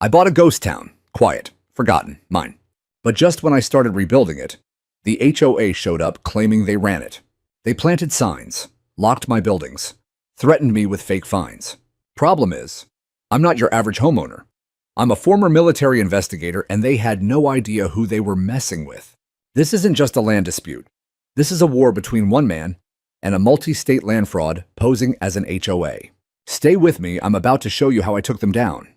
I bought a ghost town, quiet, forgotten, mine. But just when I started rebuilding it, the HOA showed up claiming they ran it. They planted signs, locked my buildings, threatened me with fake fines. Problem is, I'm not your average homeowner. I'm a former military investigator and they had no idea who they were messing with. This isn't just a land dispute. This is a war between one man and a multi-state land fraud posing as an HOA. Stay with me, I'm about to show you how I took them down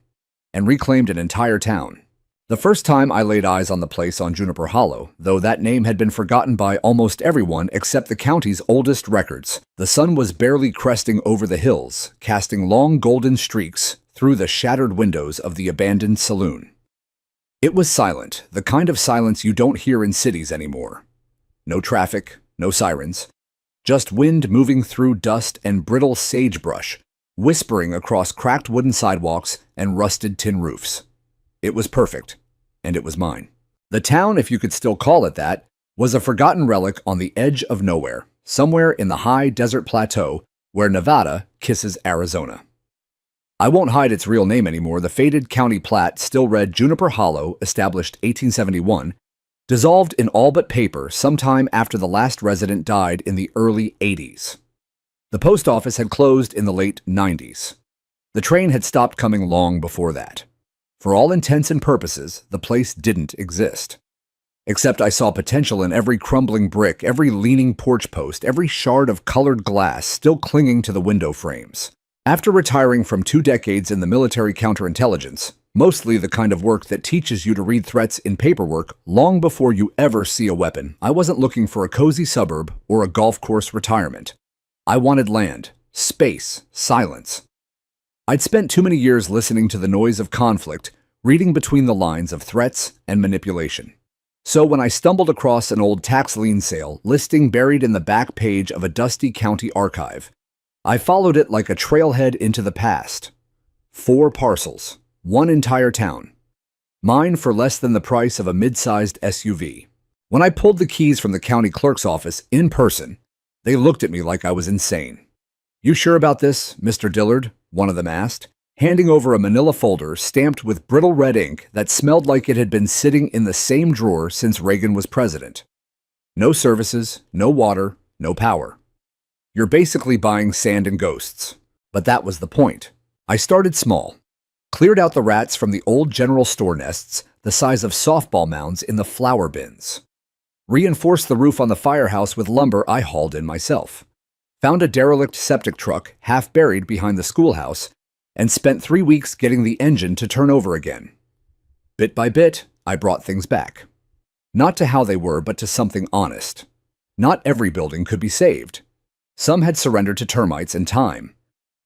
and reclaimed an entire town. The first time I laid eyes on the place on Juniper Hollow, though that name had been forgotten by almost everyone except the county's oldest records, the sun was barely cresting over the hills, casting long golden streaks through the shattered windows of the abandoned saloon. It was silent, the kind of silence you don't hear in cities anymore. No traffic, no sirens, just wind moving through dust and brittle sagebrush, whispering across cracked wooden sidewalks and rusted tin roofs. It was perfect, and it was mine. The town, if you could still call it that, was a forgotten relic on the edge of nowhere, somewhere in the high desert plateau where Nevada kisses Arizona. I won't hide its real name anymore. The faded county plat still read Juniper Hollow, established 1871, dissolved in all but paper sometime after the last resident died in the early 80s. The post office had closed in the late 90s. The train had stopped coming long before that. For all intents and purposes, the place didn't exist. Except I saw potential in every crumbling brick, every leaning porch post, every shard of colored glass still clinging to the window frames. After retiring from 2 decades in the military counterintelligence, mostly the kind of work that teaches you to read threats in paperwork long before you ever see a weapon, I wasn't looking for a cozy suburb or a golf course retirement. I wanted land, space, silence. I'd spent too many years listening to the noise of conflict, reading between the lines of threats and manipulation. So when I stumbled across an old tax lien sale listing buried in the back page of a dusty county archive, I followed it like a trailhead into the past. 4 parcels, 1 entire town. Mine for less than the price of a mid-sized SUV. When I pulled the keys from the county clerk's office in person, they looked at me like I was insane. "You sure about this, Mr. Dillard?" one of them asked, handing over a manila folder stamped with brittle red ink that smelled like it had been sitting in the same drawer since Reagan was president. No services, no water, no power. You're basically buying sand and ghosts. But that was the point. I started small. Cleared out the rats from the old general store nests, the size of softball mounds in the flower bins. Reinforced the roof on the firehouse with lumber I hauled in myself. Found a derelict septic truck half buried behind the schoolhouse and spent 3 weeks getting the engine to turn over again. Bit by bit, I brought things back. Not to how they were, but to something honest. Not every building could be saved. Some had surrendered to termites and time,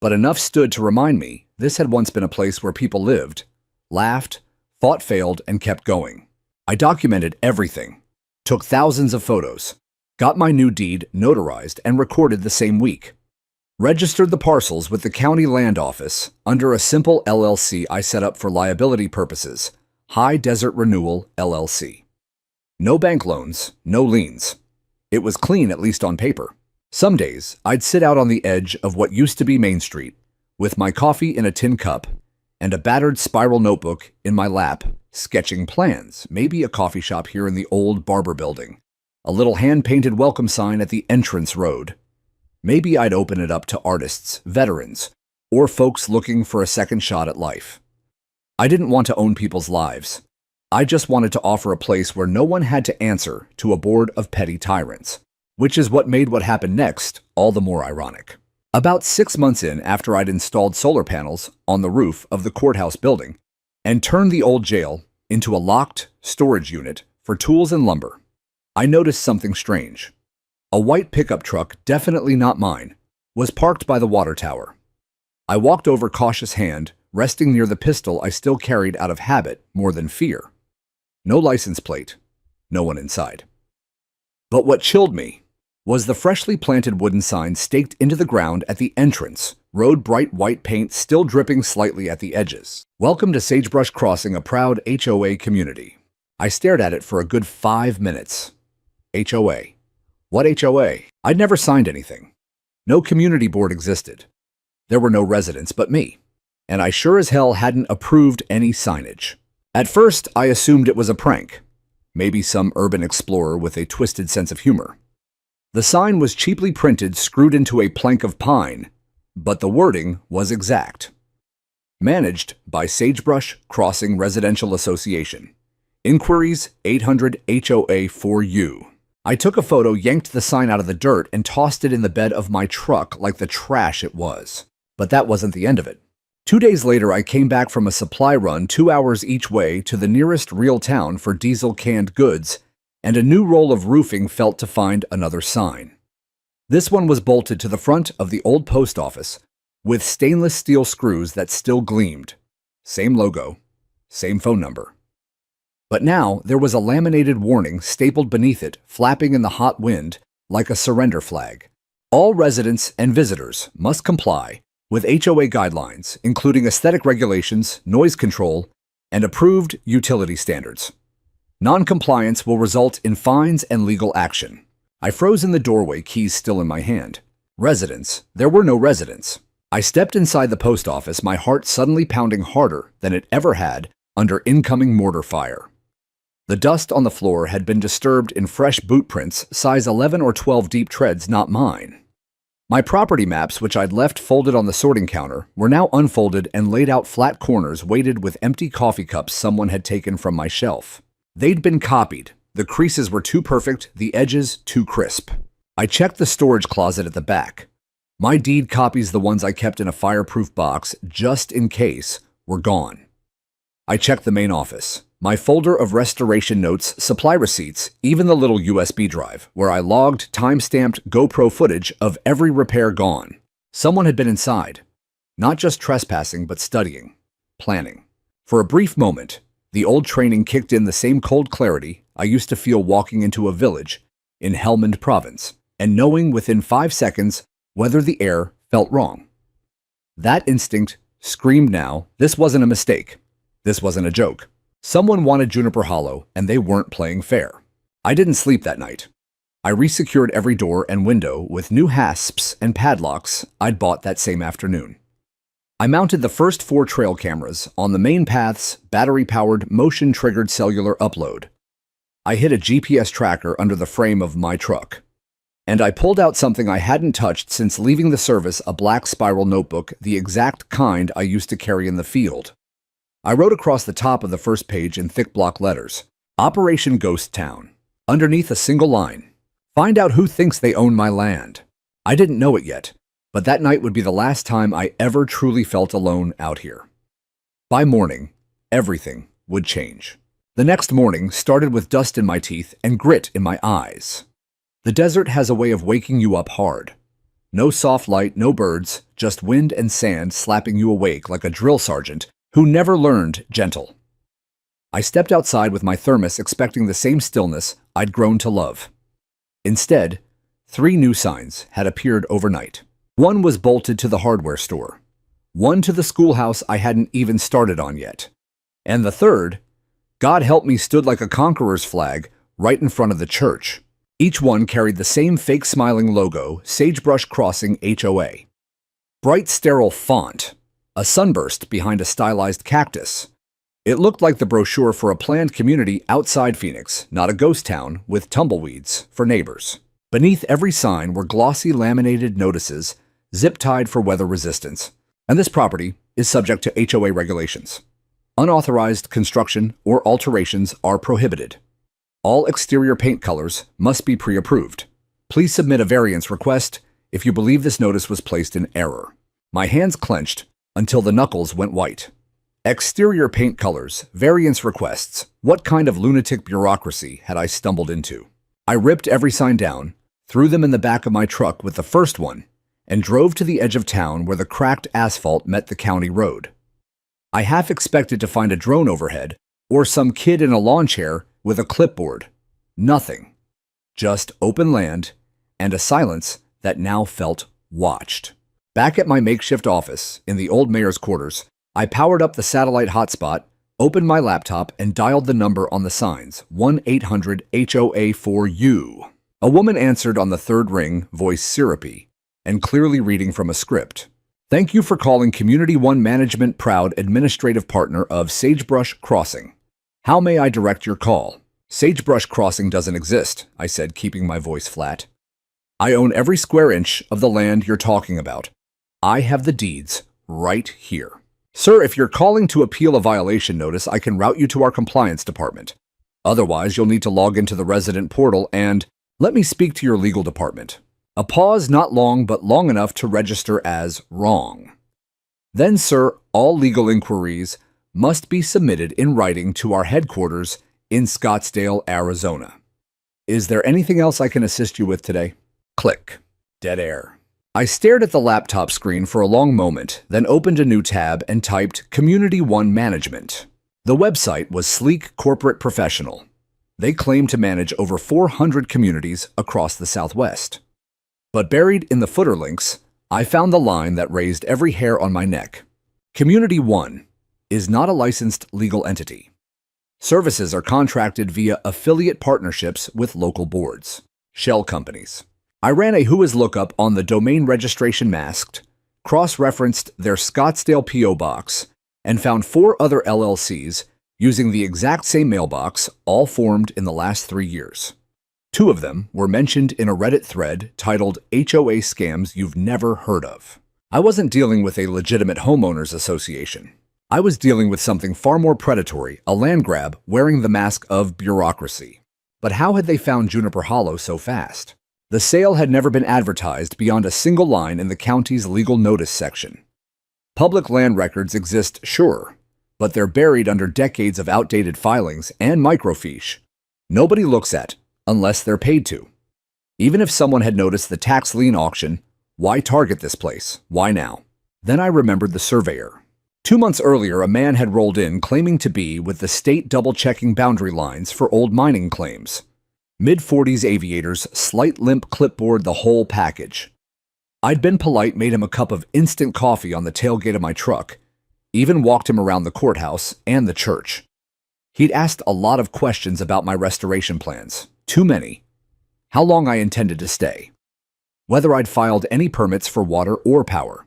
but enough stood to remind me this had once been a place where people lived, laughed, fought failed, and kept going. I documented everything, took thousands of photos, got my new deed notarized and recorded the same week. Registered the parcels with the county land office under a simple LLC I set up for liability purposes, High Desert Renewal LLC. No bank loans, no liens. It was clean, at least on paper. Some days, I'd sit out on the edge of what used to be Main Street, with my coffee in a tin cup and a battered spiral notebook in my lap, sketching plans, maybe a coffee shop here in the old Barber building, a little hand-painted welcome sign at the entrance road. Maybe I'd open it up to artists, veterans, or folks looking for a second shot at life. I didn't want to own people's lives. I just wanted to offer a place where no one had to answer to a board of petty tyrants. Which is what made what happened next all the more ironic. About 6 months in, after I'd installed solar panels on the roof of the courthouse building and turned the old jail into a locked storage unit for tools and lumber, I noticed something strange. A white pickup truck, definitely not mine, was parked by the water tower. I walked over, cautious hand resting near the pistol I still carried out of habit more than fear. No license plate, no one inside. But what chilled me was the freshly planted wooden sign staked into the ground at the entrance, road bright white paint still dripping slightly at the edges. "Welcome to Sagebrush Crossing, a proud HOA community." I stared at it for a good 5 minutes. HOA. What HOA? I'd never signed anything. No community board existed. There were no residents but me. and I sure as hell hadn't approved any signage. At first, I assumed it was a prank, maybe some urban explorer with a twisted sense of humor. The sign was cheaply printed, screwed into a plank of pine, but the wording was exact. Managed by Sagebrush Crossing Residential Association. Inquiries 800 HOA 4U. I took a photo, yanked the sign out of the dirt, and tossed it in the bed of my truck like the trash it was. But that wasn't the end of it. 2 days later, I came back from a supply run 2 hours each way to the nearest real town for diesel canned goods, and a new roll of roofing felt to find another sign. This one was bolted to the front of the old post office with stainless steel screws that still gleamed. Same logo, same phone number. But now there was a laminated warning stapled beneath it, flapping in the hot wind like a surrender flag. All residents and visitors must comply with HOA guidelines, including aesthetic regulations, noise control, and approved utility standards. Non-compliance will result in fines and legal action. I froze in the doorway, keys still in my hand. Residents. There were no residents. I stepped inside the post office, my heart suddenly pounding harder than it ever had under incoming mortar fire. The dust on the floor had been disturbed in fresh boot prints, size 11 or 12 deep treads, not mine. My property maps, which I'd left folded on the sorting counter, were now unfolded and laid out flat corners weighted with empty coffee cups someone had taken from my shelf. They'd been copied. The creases were too perfect, the edges too crisp. I checked the storage closet at the back. My deed copies, the ones I kept in a fireproof box just in case, were gone. I checked the main office. My folder of restoration notes, supply receipts, even the little USB drive, where I logged time-stamped GoPro footage of every repair gone. Someone had been inside, not just trespassing, but studying, planning. For a brief moment, the old training kicked in, the same cold clarity I used to feel walking into a village in Helmand Province, and knowing within 5 seconds whether the air felt wrong. That instinct screamed now, this wasn't a mistake. This wasn't a joke. Someone wanted Juniper Hollow, and they weren't playing fair. I didn't sleep that night. I resecured every door and window with new hasps and padlocks I'd bought that same afternoon. I mounted the first 4 trail cameras on the main path's battery-powered, motion-triggered cellular upload. I hid a GPS tracker under the frame of my truck. And I pulled out something I hadn't touched since leaving the service, a black spiral notebook, the exact kind I used to carry in the field. I wrote across the top of the first page in thick block letters, Operation Ghost Town. Underneath a single line, find out who thinks they own my land. I didn't know it yet, but that night would be the last time I ever truly felt alone out here. By morning, everything would change. The next morning started with dust in my teeth and grit in my eyes. The desert has a way of waking you up hard. No soft light, no birds, just wind and sand slapping you awake like a drill sergeant who never learned gentle. I stepped outside with my thermos, expecting the same stillness I'd grown to love. Instead, 3 new signs had appeared overnight. One was bolted to the hardware store, one to the schoolhouse I hadn't even started on yet, and the third, God help me, stood like a conqueror's flag right in front of the church. Each one carried the same fake smiling logo, Sagebrush Crossing HOA. Bright sterile font, a sunburst behind a stylized cactus. It looked like the brochure for a planned community outside Phoenix, not a ghost town with tumbleweeds for neighbors. Beneath every sign were glossy laminated notices, zip-tied for weather resistance. And this property is subject to HOA regulations. Unauthorized construction or alterations are prohibited. All exterior paint colors must be pre-approved. Please submit a variance request if you believe this notice was placed in error. My hands clenched until the knuckles went white. Exterior paint colors, variance requests. What kind of lunatic bureaucracy had I stumbled into? I ripped every sign down, threw them in the back of my truck with the first one, and drove to the edge of town where the cracked asphalt met the county road. I half expected to find a drone overhead or some kid in a lawn chair with a clipboard. Nothing. Just open land and a silence that now felt watched. Back at my makeshift office in the old mayor's quarters, I powered up the satellite hotspot, opened my laptop, and dialed the number on the signs, 1-800-HOA-4U. A woman answered on the third ring, voice syrupy, and clearly reading from a script. Thank you for calling Community One Management, proud administrative partner of Sagebrush Crossing. How may I direct your call? Sagebrush Crossing doesn't exist, I said, keeping my voice flat. I own every square inch of the land you're talking about. I have the deeds right here. Sir, if you're calling to appeal a violation notice, I can route you to our compliance department. Otherwise, you'll need to log into the resident portal and let me speak to your legal department. A pause not long, but long enough to register as wrong. Then, sir, all legal inquiries must be submitted in writing to our headquarters in Scottsdale, Arizona. Is there anything else I can assist you with today? Click. Dead air. I stared at the laptop screen for a long moment, then opened a new tab and typed Community One Management. The website was sleek, corporate, professional. They claimed to manage over 400 communities across the Southwest. But buried in the footer links, I found the line that raised every hair on my neck. Community One is not a licensed legal entity. Services are contracted via affiliate partnerships with local boards, shell companies. I ran a Whois lookup on the domain registration masked, cross-referenced their Scottsdale P.O. box, and found 4 other LLCs using the exact same mailbox, all formed in the last 3 years. 2 of them were mentioned in a Reddit thread titled HOA Scams You've Never Heard of. I wasn't dealing with a legitimate homeowners association. I was dealing with something far more predatory, a land grab wearing the mask of bureaucracy. But how had they found Juniper Hollow so fast? The sale had never been advertised beyond a single line in the county's legal notice section. Public land records exist, sure, but they're buried under decades of outdated filings and microfiche nobody looks at unless they're paid to. Even if someone had noticed the tax lien auction, why target this place? Why now? Then I remembered the surveyor. 2 months earlier, a man had rolled in claiming to be with the state double-checking boundary lines for old mining claims. Mid-40s aviators, slight limp clipboard, the whole package. I'd been polite, made him a cup of instant coffee on the tailgate of my truck, even walked him around the courthouse and the church. He'd asked a lot of questions about my restoration plans. Too many. How long I intended to stay. Whether I'd filed any permits for water or power.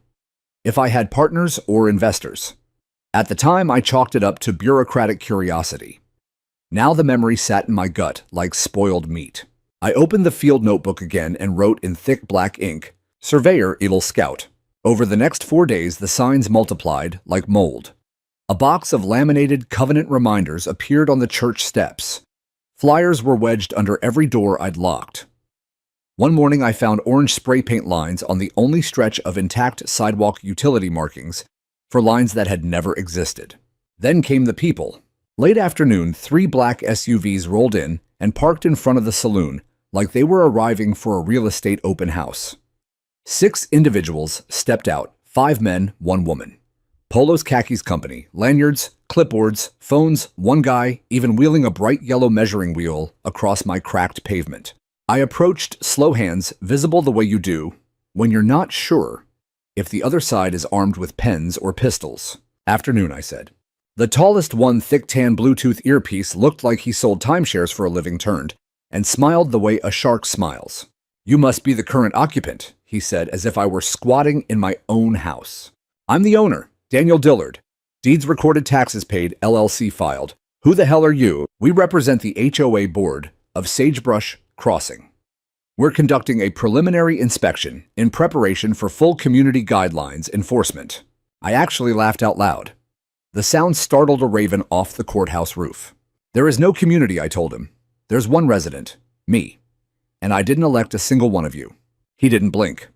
If I had partners or investors. At the time, I chalked it up to bureaucratic curiosity. Now the memory sat in my gut like spoiled meat. I opened the field notebook again and wrote in thick black ink, Surveyor Eagle Scout. Over the next 4 days, the signs multiplied like mold. A box of laminated covenant reminders appeared on the church steps. Flyers were wedged under every door I'd locked. One morning, I found orange spray paint lines on the only stretch of intact sidewalk utility markings for lines that had never existed. Then came the people. Late afternoon, 3 black SUVs rolled in and parked in front of the saloon like they were arriving for a real estate open house. 6 individuals stepped out, 5 men, 1 woman. Polos Khakis Company, lanyards, clipboards, phones, 1 guy even wheeling a bright yellow measuring wheel across my cracked pavement. I approached, slow hands, visible the way you do when you're not sure if the other side is armed with pens or pistols. Afternoon, I said. The tallest one, thick tan Bluetooth earpiece, looked like he sold timeshares for a living, turned and smiled the way a shark smiles. You must be the current occupant, he said, as if I were squatting in my own house. I'm the owner, Daniel Dillard. Deeds recorded, taxes paid, LLC filed. Who the hell are you? We represent the HOA board of Sagebrush Crossing. We're conducting a preliminary inspection in preparation for full community guidelines enforcement. I actually laughed out loud. The sound startled a raven off the courthouse roof. There is no community, I told him. There's one resident, me. And I didn't elect a single one of you. He didn't blink.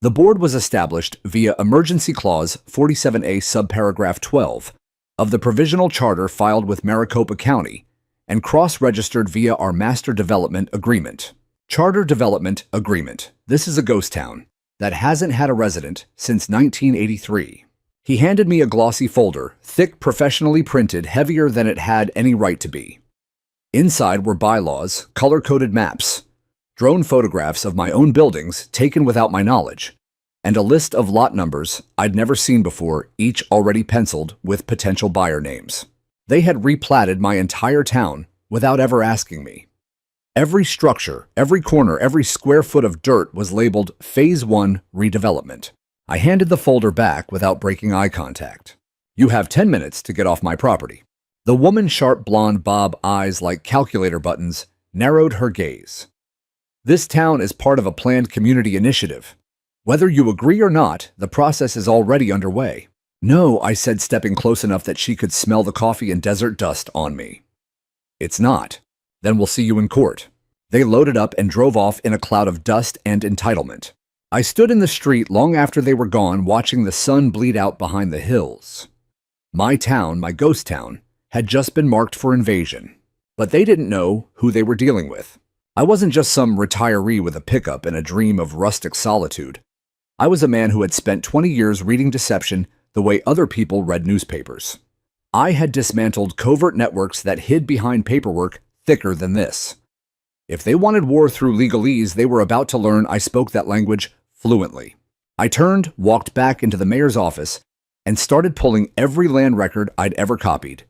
The board was established via Emergency Clause 47A subparagraph 12 of the Provisional Charter filed with Maricopa County and cross-registered via our Master Development Agreement. Charter Development Agreement. This is a ghost town that hasn't had a resident since 1983. He handed me a glossy folder, thick, professionally printed, heavier than it had any right to be. Inside were bylaws, color-coded maps, drone photographs of my own buildings taken without my knowledge, and a list of lot numbers I'd never seen before, each already penciled with potential buyer names. They had replatted my entire town without ever asking me. Every structure, every corner, every square foot of dirt was labeled Phase 1 Redevelopment. I handed the folder back without breaking eye contact. "You have 10 minutes to get off my property." The woman's sharp blonde bob eyes like calculator buttons narrowed her gaze. "This town is part of a planned community initiative. Whether you agree or not, the process is already underway." "No," I said, stepping close enough that she could smell the coffee and desert dust on me. "It's not. Then we'll see you in court." They loaded up and drove off in a cloud of dust and entitlement. I stood in the street long after they were gone, watching the sun bleed out behind the hills. My town, my ghost town, had just been marked for invasion. But they didn't know who they were dealing with. I wasn't just some retiree with a pickup and a dream of rustic solitude. I was a man who had spent 20 years reading deception the way other people read newspapers. I had dismantled covert networks that hid behind paperwork thicker than this. If they wanted war through legalese, they were about to learn I spoke that language fluently. I turned, walked back into the mayor's office, and started pulling every land record I'd ever copied,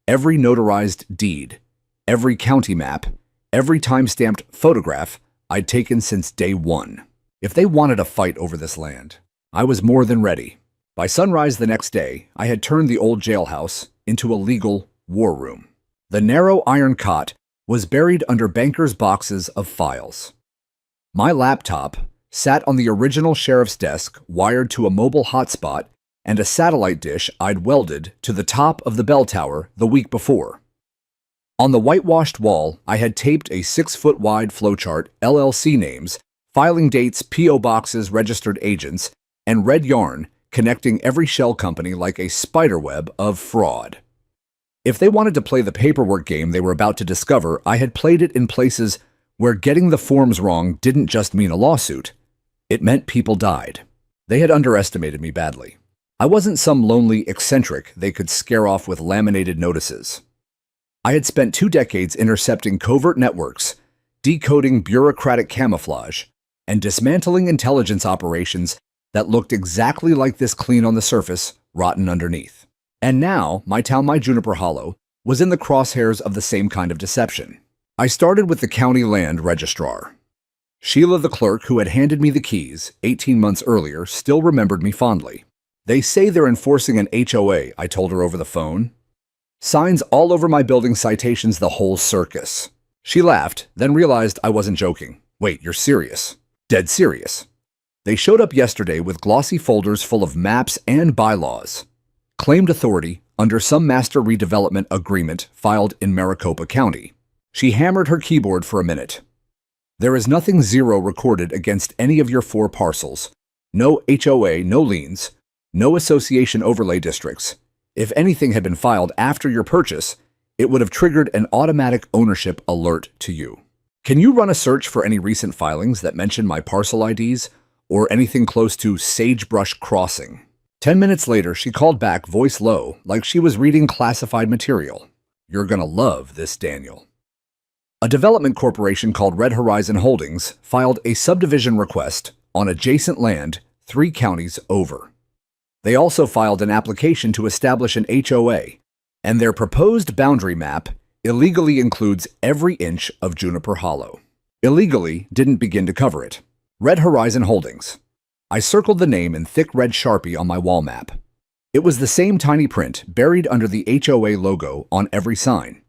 every notarized deed, every county map, every time-stamped photograph I'd taken since day one. If they wanted a fight over this land, I was more than ready. By sunrise the next day, I had turned the old jailhouse into a legal war room. The narrow iron cot was buried under bankers' boxes of files. My laptop sat on the original sheriff's desk, wired to a mobile hotspot and a satellite dish I'd welded to the top of the bell tower the week before. On the whitewashed wall, I had taped a 6-foot-wide flowchart, LLC names, filing dates, P.O. boxes, registered agents, and red yarn connecting every shell company like a spiderweb of fraud. If they wanted to play the paperwork game they were about to discover, I had played it in places where getting the forms wrong didn't just mean a lawsuit. It meant people died. They had underestimated me badly. I wasn't some lonely eccentric they could scare off with laminated notices. I had spent 2 decades intercepting covert networks, decoding bureaucratic camouflage, and dismantling intelligence operations that looked exactly like this, clean on the surface, rotten underneath. And now, my town, my Juniper Hollow, was in the crosshairs of the same kind of deception. I started with the county land registrar. Sheila, the clerk who had handed me the keys 18 months earlier, still remembered me fondly. "They say they're enforcing an HOA," I told her over the phone. "Signs all over my building, citations, the whole circus." She laughed, then realized I wasn't joking. "Wait, you're serious?" "Dead serious." They showed up yesterday with glossy folders full of maps and bylaws. Claimed authority under some master redevelopment agreement filed in Maricopa County. She hammered her keyboard for a minute. "There is nothing zero recorded against any of your 4 parcels. No HOA, no liens, no association overlay districts. If anything had been filed after your purchase, it would have triggered an automatic ownership alert to you. Can you run a search for any recent filings that mention my parcel IDs or anything close to Sagebrush Crossing?" 10 minutes later, she called back, voice low, like she was reading classified material. "You're gonna love this, Daniel." A development corporation called Red Horizon Holdings filed a subdivision request on adjacent land 3 counties over. They also filed an application to establish an HOA, and their proposed boundary map illegally includes every inch of Juniper Hollow. Illegally didn't begin to cover it. Red Horizon Holdings. I circled the name in thick red Sharpie on my wall map. It was the same tiny print buried under the HOA logo on every sign.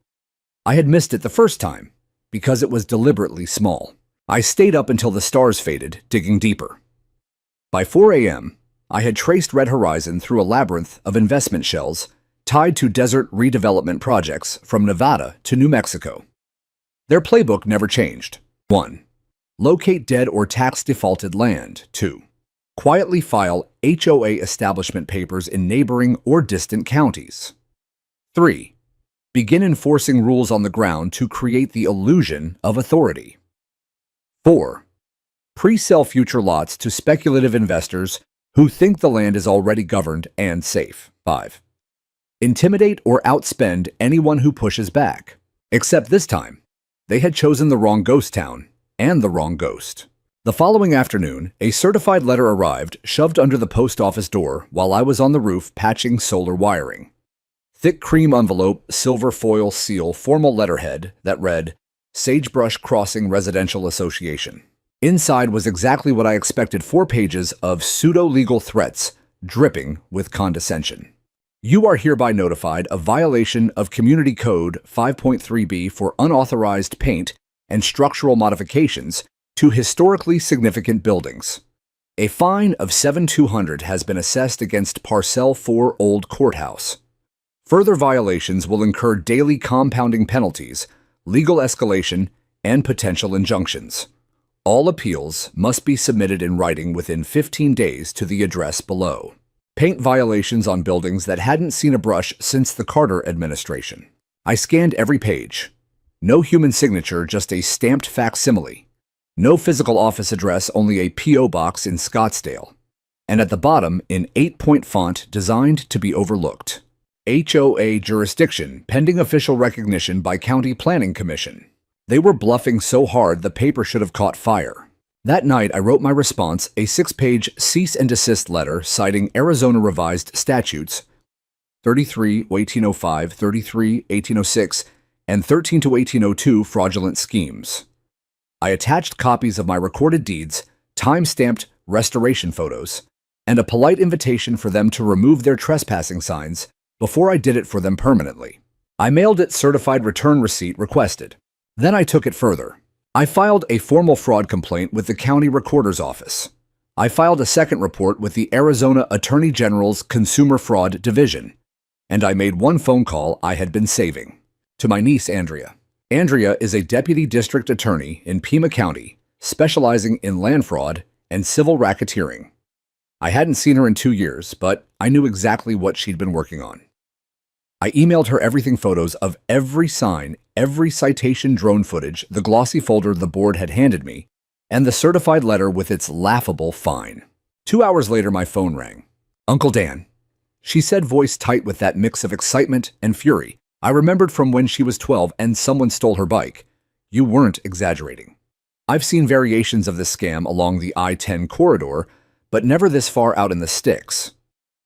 I had missed it the first time because it was deliberately small. I stayed up until the stars faded, digging deeper. By 4 a.m., I had traced Red Horizon through a labyrinth of investment shells tied to desert redevelopment projects from Nevada to New Mexico. Their playbook never changed. 1. Locate dead or tax-defaulted land. 2. Quietly file HOA establishment papers in neighboring or distant counties. 3. Begin enforcing rules on the ground to create the illusion of authority. 4. Pre-sell future lots to speculative investors who think the land is already governed and safe. 5. Intimidate or outspend anyone who pushes back. Except this time, they had chosen the wrong ghost town and the wrong ghost. The following afternoon, a certified letter arrived, shoved under the post office door while I was on the roof patching solar wiring. Thick cream envelope, silver foil seal, formal letterhead that read, Sagebrush Crossing Residential Association. Inside was exactly what I expected: 4 pages of pseudo-legal threats, dripping with condescension. You are hereby notified of violation of Community Code 5.3b for unauthorized paint and structural modifications to historically significant buildings. A fine of $7,200 has been assessed against Parcel 4 Old Courthouse. Further violations will incur daily compounding penalties, legal escalation, and potential injunctions. All appeals must be submitted in writing within 15 days to the address below. Paint violations on buildings that hadn't seen a brush since the Carter administration. I scanned every page. No human signature, just a stamped facsimile. No physical office address, only a P.O. box in Scottsdale. And at the bottom, in 8-point font designed to be overlooked: HOA jurisdiction, pending official recognition by County Planning Commission. They were bluffing so hard the paper should have caught fire. That night, I wrote my response, a 6-page cease and desist letter citing Arizona Revised Statutes 33-1805, 33-1806, and 13-1802 fraudulent schemes. I attached copies of my recorded deeds, time-stamped restoration photos, and a polite invitation for them to remove their trespassing signs before I did it for them permanently. I mailed it certified return receipt requested. Then I took it further. I filed a formal fraud complaint with the county recorder's office. I filed a second report with the Arizona Attorney General's Consumer Fraud Division. And I made one phone call I had been saving, to my niece Andrea. Andrea is a deputy district attorney in Pima County, specializing in land fraud and civil racketeering. I hadn't seen her in 2 years, but I knew exactly what she'd been working on. I emailed her everything: photos of every sign, every citation drone footage, the glossy folder the board had handed me, and the certified letter with its laughable fine. 2 hours later, my phone rang. "Uncle Dan," she said, voice tight with that mix of excitement and fury I remembered from when she was 12 and someone stole her bike. "You weren't exaggerating. I've seen variations of this scam along the I-10 corridor, but never this far out in the sticks.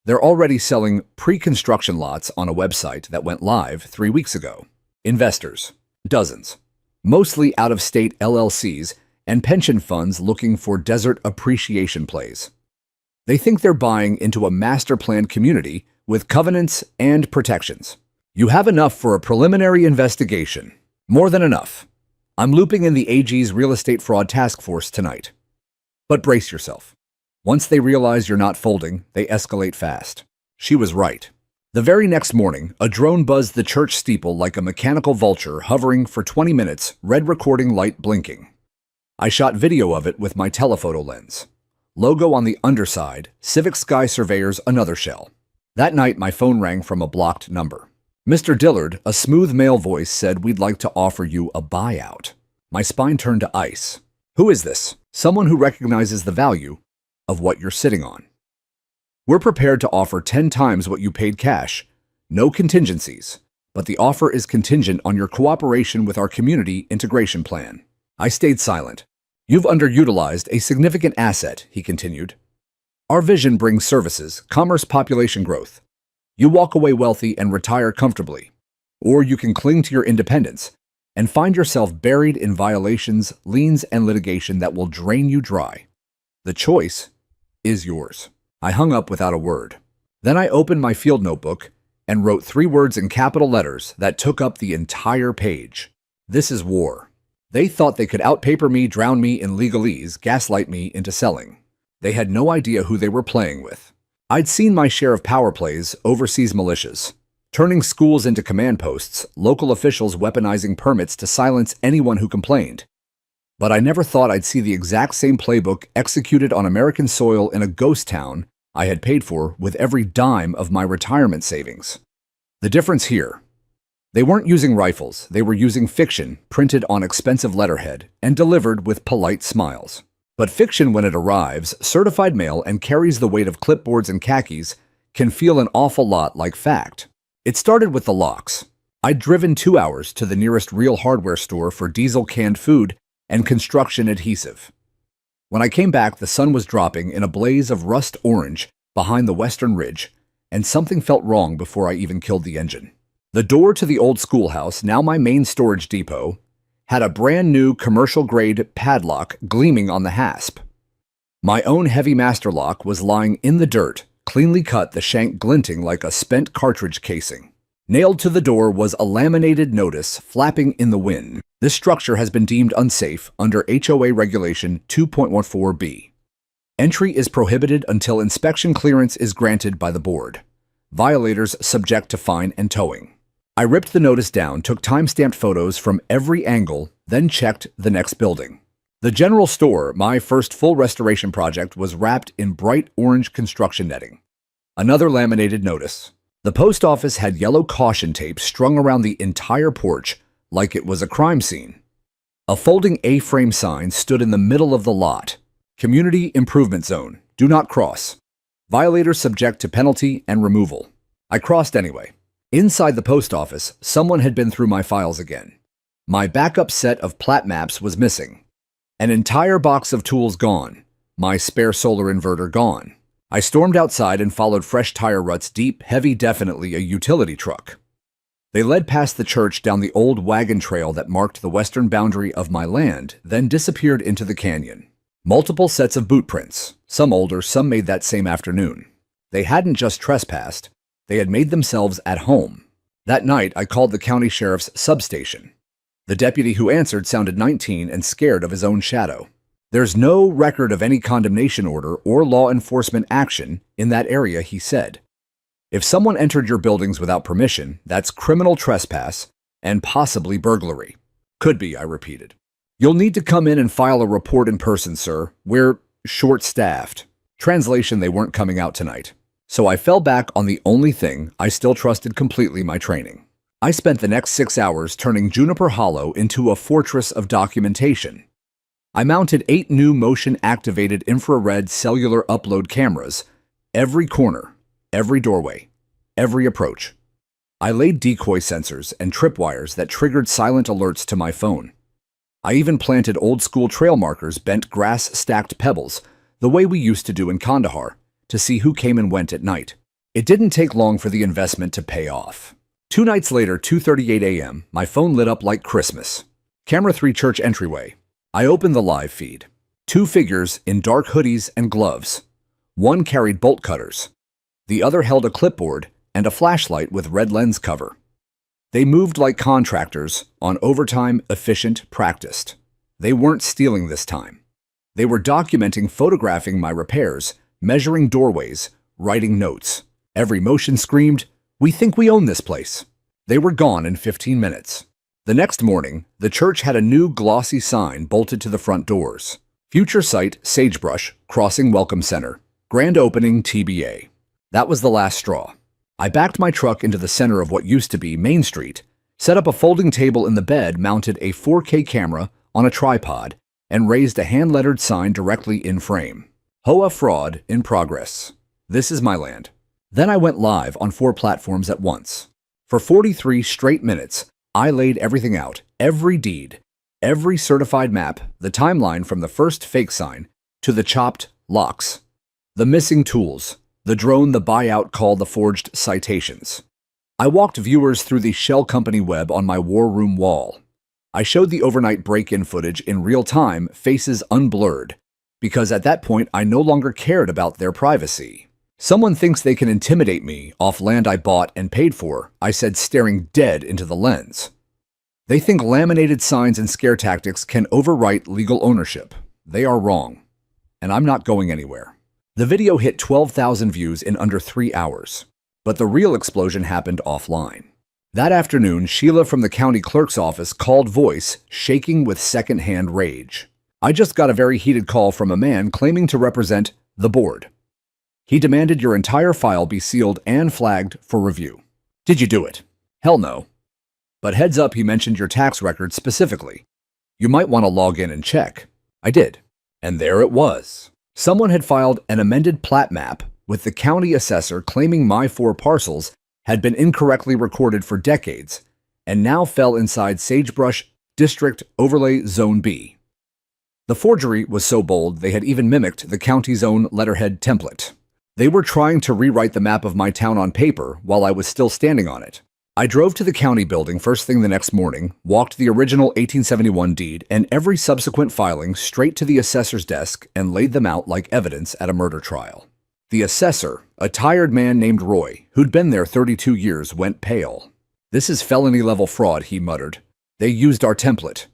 They're already selling pre-construction lots on a website that went live 3 weeks ago. Investors, dozens, mostly out-of-state LLCs and pension funds looking for desert appreciation plays. They think they're buying into a master-planned community with covenants and protections. You have enough for a preliminary investigation. More than enough. I'm looping in the AG's Real Estate Fraud Task Force tonight. But brace yourself. Once they realize you're not folding, they escalate fast." She was right. The very next morning, a drone buzzed the church steeple like a mechanical vulture, hovering for 20 minutes, red recording light blinking. I shot video of it with my telephoto lens. Logo on the underside, Civic Sky Surveyors another shell. That night, my phone rang from a blocked number. "Mr. Dillard," a smooth male voice said, "we'd like to offer you a buyout." My spine turned to ice. Who is this? Someone who recognizes the value of what you're sitting on. "We're prepared to offer 10 times what you paid cash. No contingencies, but the offer is contingent on your cooperation with our community integration plan." I stayed silent. "You've underutilized a significant asset," he continued. "Our vision brings services, commerce, population growth. You walk away wealthy and retire comfortably. Or you can cling to your independence and find yourself buried in violations, liens, and litigation that will drain you dry. The choice is yours." I hung up without a word. Then I opened my field notebook and wrote 3 words in capital letters that took up the entire page. "This is war." They thought they could outpaper me, drown me in legalese, gaslight me into selling. They had no idea who they were playing with. I'd seen my share of power plays, overseas militias, turning schools into command posts, local officials weaponizing permits to silence anyone who complained. But I never thought I'd see the exact same playbook executed on American soil in a ghost town I had paid for with every dime of my retirement savings. The difference here: they weren't using rifles, they were using fiction printed on expensive letterhead and delivered with polite smiles. But fiction, when it arrives, certified mail, and carries the weight of clipboards and khakis, can feel an awful lot like fact. It started with the locks. I'd driven 2 hours to the nearest real hardware store for diesel canned food and construction adhesive. When I came back, the sun was dropping in a blaze of rust orange behind the western ridge, and something felt wrong before I even killed the engine. The door to the old schoolhouse, now my main storage depot, had a brand new commercial-grade padlock gleaming on the hasp. My own heavy master lock was lying in the dirt, cleanly cut, the shank glinting like a spent cartridge casing. Nailed to the door was a laminated notice flapping in the wind. This structure has been deemed unsafe under HOA Regulation 2.14b. Entry is prohibited until inspection clearance is granted by the board. Violators subject to fine and towing. I ripped the notice down, took time-stamped photos from every angle, then checked the next building. The general store, my first full restoration project, was wrapped in bright orange construction netting. Another laminated notice. The post office had yellow caution tape strung around the entire porch like it was a crime scene. A folding A-frame sign stood in the middle of the lot. Community Improvement Zone. Do not cross. Violators subject to penalty and removal. I crossed anyway. Inside the post office, someone had been through my files again. My backup set of plat maps was missing. An entire box of tools gone. My spare solar inverter gone. I stormed outside and followed fresh tire ruts deep, heavy, definitely a utility truck. They led past the church down the old wagon trail that marked the western boundary of my land, then disappeared into the canyon. Multiple sets of boot prints, some older, some made that same afternoon. They hadn't just trespassed. They had made themselves at home. That night, I called the county sheriff's substation. The deputy who answered sounded 19 and scared of his own shadow. There's no record of any condemnation order or law enforcement action in that area, he said. If someone entered your buildings without permission, that's criminal trespass and possibly burglary. Could be, I repeated. You'll need to come in and file a report in person, sir. We're short-staffed. Translation, they weren't coming out tonight. So I fell back on the only thing I still trusted completely, my training. I spent the next 6 hours turning Juniper Hollow into a fortress of documentation. I mounted 8 new motion-activated infrared cellular upload cameras, every corner, every doorway, every approach. I laid decoy sensors and tripwires that triggered silent alerts to my phone. I even planted old-school trail markers, bent grass-stacked pebbles, the way we used to do in Kandahar, to see who came and went at night. It didn't take long for the investment to pay off. 2 nights later, 2:38 a.m., my phone lit up like Christmas. Camera 3, church entryway. I opened the live feed. 2 figures in dark hoodies and gloves. One carried bolt cutters. The other held a clipboard and a flashlight with red lens cover. They moved like contractors on overtime, efficient, practiced. They weren't stealing this time. They were documenting, photographing my repairs, measuring doorways, writing notes. Every motion screamed, "We think we own this place." They were gone in 15 minutes. The next morning, the church had a new glossy sign bolted to the front doors. Future site, Sagebrush, Crossing Welcome Center. Grand opening, TBA. That was the last straw. I backed my truck into the center of what used to be Main Street, set up a folding table in the bed, mounted a 4K camera on a tripod, and raised a hand-lettered sign directly in frame. HOA fraud in progress. This is my land. Then I went live on 4 platforms at once. For 43 straight minutes, I laid everything out, every deed, every certified map, the timeline from the first fake sign to the chopped locks, the missing tools, the drone the buyout call, the forged citations. I walked viewers through the shell company web on my war room wall. I showed the overnight break-in footage in real time, faces unblurred, because at that point I no longer cared about their privacy. Someone thinks they can intimidate me off land I bought and paid for, I said, staring dead into the lens. They think laminated signs and scare tactics can overwrite legal ownership. They are wrong. And I'm not going anywhere. The video hit 12,000 views in under 3 hours. But the real explosion happened offline. That afternoon, Sheila from the county clerk's office called, voice shaking with second-hand rage. I just got a very heated call from a man claiming to represent the board. He demanded your entire file be sealed and flagged for review. Did you do it? Hell no. But heads up, he mentioned your tax record specifically. You might want to log in and check. I did. And there it was. Someone had filed an amended plat map with the county assessor claiming my 4 parcels had been incorrectly recorded for decades and now fell inside Sagebrush District Overlay Zone B. The forgery was so bold they had even mimicked the county's own letterhead template. They were trying to rewrite the map of my town on paper while I was still standing on it. I drove to the county building first thing the next morning, walked the original 1871 deed and every subsequent filing straight to the assessor's desk and laid them out like evidence at a murder trial. The assessor, a tired man named Roy, who'd been there 32 years, went pale. "This is felony-level fraud," he muttered. "They used our template.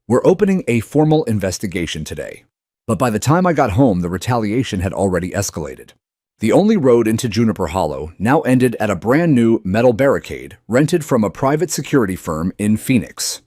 We're opening a formal investigation today." But by the time I got home, the retaliation had already escalated. The only road into Juniper Hollow now ended at a brand new metal barricade rented from a private security firm in Phoenix.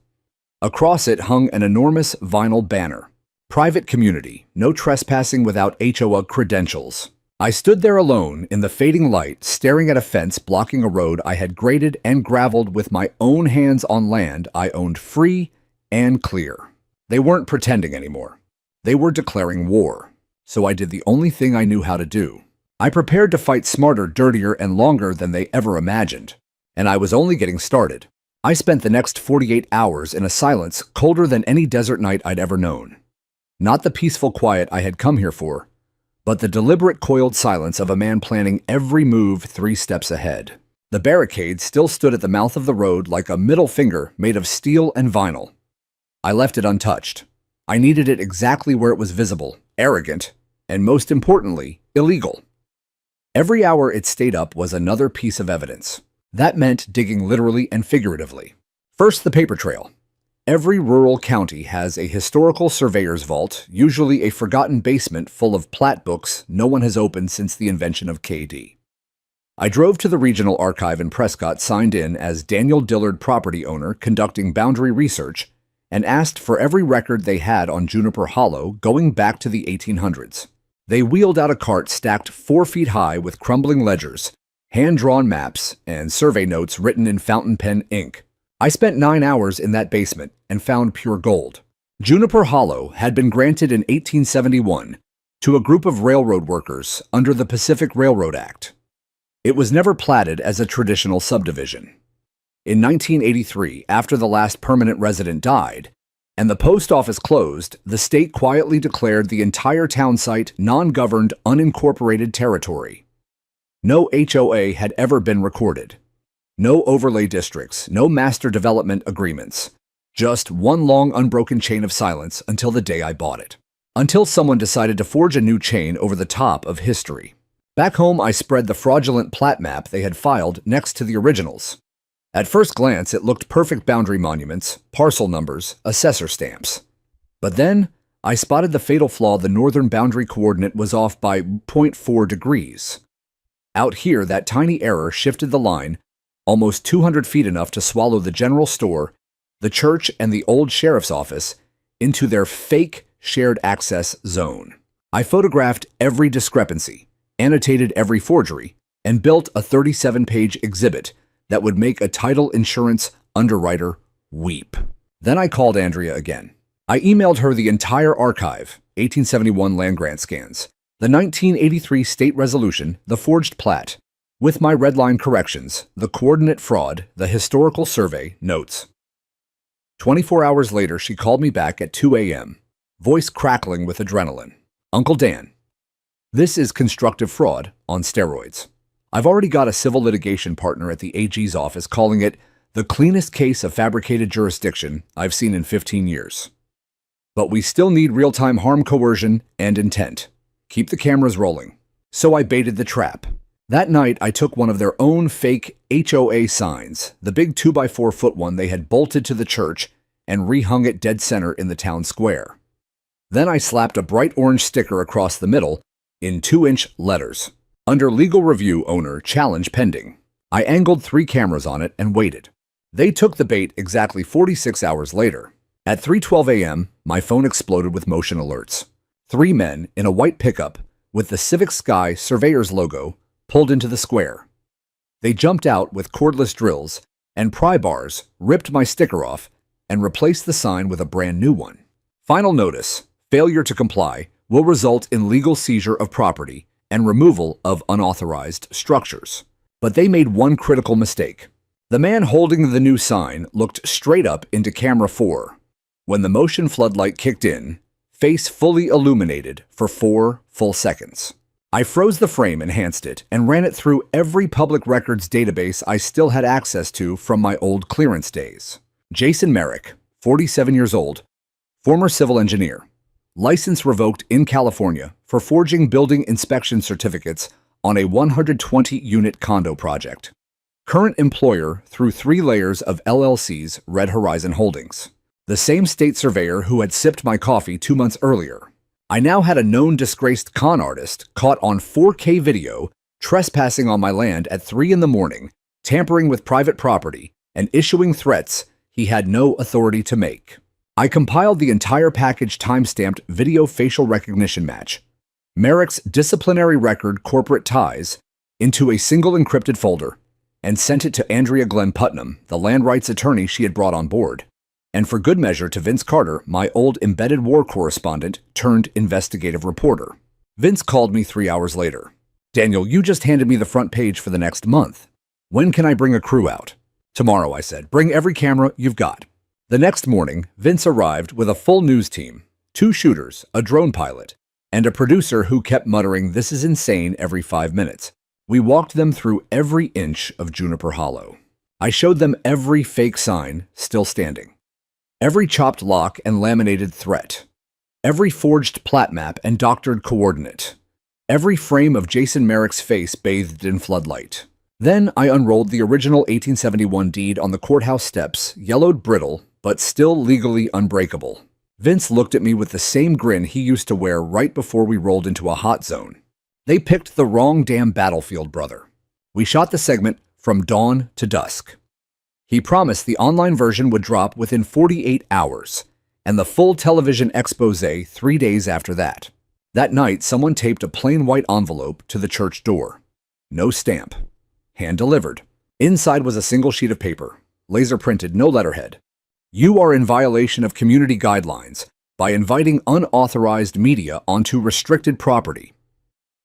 Across it hung an enormous vinyl banner. "Private community, no trespassing without HOA credentials." I stood there alone in the fading light, staring at a fence blocking a road I had graded and graveled with my own hands on land I owned free and clear. They weren't pretending anymore. They were declaring war. So I did the only thing I knew how to do. I prepared to fight smarter, dirtier, and longer than they ever imagined. And I was only getting started. I spent the next 48 hours in a silence colder than any desert night I'd ever known. Not the peaceful quiet I had come here for, but the deliberate coiled silence of a man planning every move 3 steps ahead. The barricade still stood at the mouth of the road like a middle finger made of steel and vinyl. I left it untouched. I needed it exactly where it was visible, arrogant, and most importantly, illegal. Every hour it stayed up was another piece of evidence. That meant digging literally and figuratively. First, the paper trail. Every rural county has a historical surveyor's vault, usually a forgotten basement full of plat books no one has opened since the invention of KD. I drove to the regional archive in Prescott, signed in as Daniel Dillard property owner conducting boundary research, and asked for every record they had on Juniper Hollow going back to the 1800s. They wheeled out a cart stacked 4 feet high with crumbling ledgers, hand-drawn maps, and survey notes written in fountain pen ink. I spent 9 hours in that basement and found pure gold. Juniper Hollow had been granted in 1871 to a group of railroad workers under the Pacific Railroad Act. It was never platted as a traditional subdivision. In 1983, after the last permanent resident died, and the post office closed, the state quietly declared the entire town site non-governed, unincorporated territory. No HOA had ever been recorded. No overlay districts, no master development agreements. Just one long unbroken chain of silence until the day I bought it. Until someone decided to forge a new chain over the top of history. Back home, I spread the fraudulent plat map they had filed next to the originals. At first glance, it looked perfect: boundary monuments, parcel numbers, assessor stamps. But then, I spotted the fatal flaw: the northern boundary coordinate was off by 0.4 degrees. Out here, that tiny error shifted the line almost 200 feet, enough to swallow the general store, the church, and the old sheriff's office into their fake shared access zone. I photographed every discrepancy, annotated every forgery, and built a 37-page exhibit that would make a title insurance underwriter weep. Then I called Andrea again. I emailed her the entire archive, 1871 land grant scans, the 1983 state resolution, the forged plat, with my redline corrections, the coordinate fraud, the historical survey notes. 24 hours later, she called me back at 2 a.m., voice crackling with adrenaline. "Uncle Dan, this is constructive fraud on steroids. I've already got a civil litigation partner at the AG's office calling it the cleanest case of fabricated jurisdiction I've seen in 15 years. But we still need real-time harm, coercion, and intent. Keep the cameras rolling." So I baited the trap. That night, I took one of their own fake HOA signs, the big 2x4-foot one they had bolted to the church, and rehung it dead center in the town square. Then I slapped a bright orange sticker across the middle in 2-inch letters. Under legal review, owner, challenge pending. I angled 3 cameras on it and waited. They took the bait exactly 46 hours later. At 3:12 a.m., my phone exploded with motion alerts. 3 men in a white pickup with the Civic Sky Surveyor's logo pulled into the square. They jumped out with cordless drills and pry bars, ripped my sticker off, and replaced the sign with a brand new one. Final notice: failure to comply will result in legal seizure of property and removal of unauthorized structures. But they made one critical mistake. The man holding the new sign looked straight up into camera 4. When the motion floodlight kicked in, face fully illuminated for 4 full seconds. I froze the frame, enhanced it, and ran it through every public records database I still had access to from my old clearance days. Jason Merrick, 47 years old, former civil engineer. License revoked in California for forging building inspection certificates on a 120-unit condo project. Current employer through 3 layers of LLC's Red Horizon Holdings. The same state surveyor who had sipped my coffee 2 months earlier. I now had a known disgraced con artist caught on 4K video trespassing on my land at 3 in the morning, tampering with private property, and issuing threats he had no authority to make. I compiled the entire package timestamped video facial recognition match, Merrick's disciplinary record corporate ties, into a single encrypted folder, and sent it to Andrea Glenn Putnam, the land rights attorney she had brought on board, and for good measure to Vince Carter, my old embedded war correspondent turned investigative reporter. Vince called me 3 hours later. "Daniel, you just handed me the front page for the next month. When can I bring a crew out?" "Tomorrow," I said. "Bring every camera you've got." The next morning, Vince arrived with a full news team, 2 shooters, a drone pilot, and a producer who kept muttering, "This is insane," every 5 minutes. We walked them through every inch of Juniper Hollow. I showed them every fake sign still standing, every chopped lock and laminated threat, every forged plat map and doctored coordinate, every frame of Jason Merrick's face bathed in floodlight. Then I unrolled the original 1871 deed on the courthouse steps, yellowed brittle, but still legally unbreakable. Vince looked at me with the same grin he used to wear right before we rolled into a hot zone. "They picked the wrong damn battlefield, brother." We shot the segment from dawn to dusk. He promised the online version would drop within 48 hours, and the full television expose 3 days after that. That night, someone taped a plain white envelope to the church door. No stamp. Hand-delivered. Inside was a single sheet of paper, laser-printed, no letterhead. "You are in violation of community guidelines by inviting unauthorized media onto restricted property.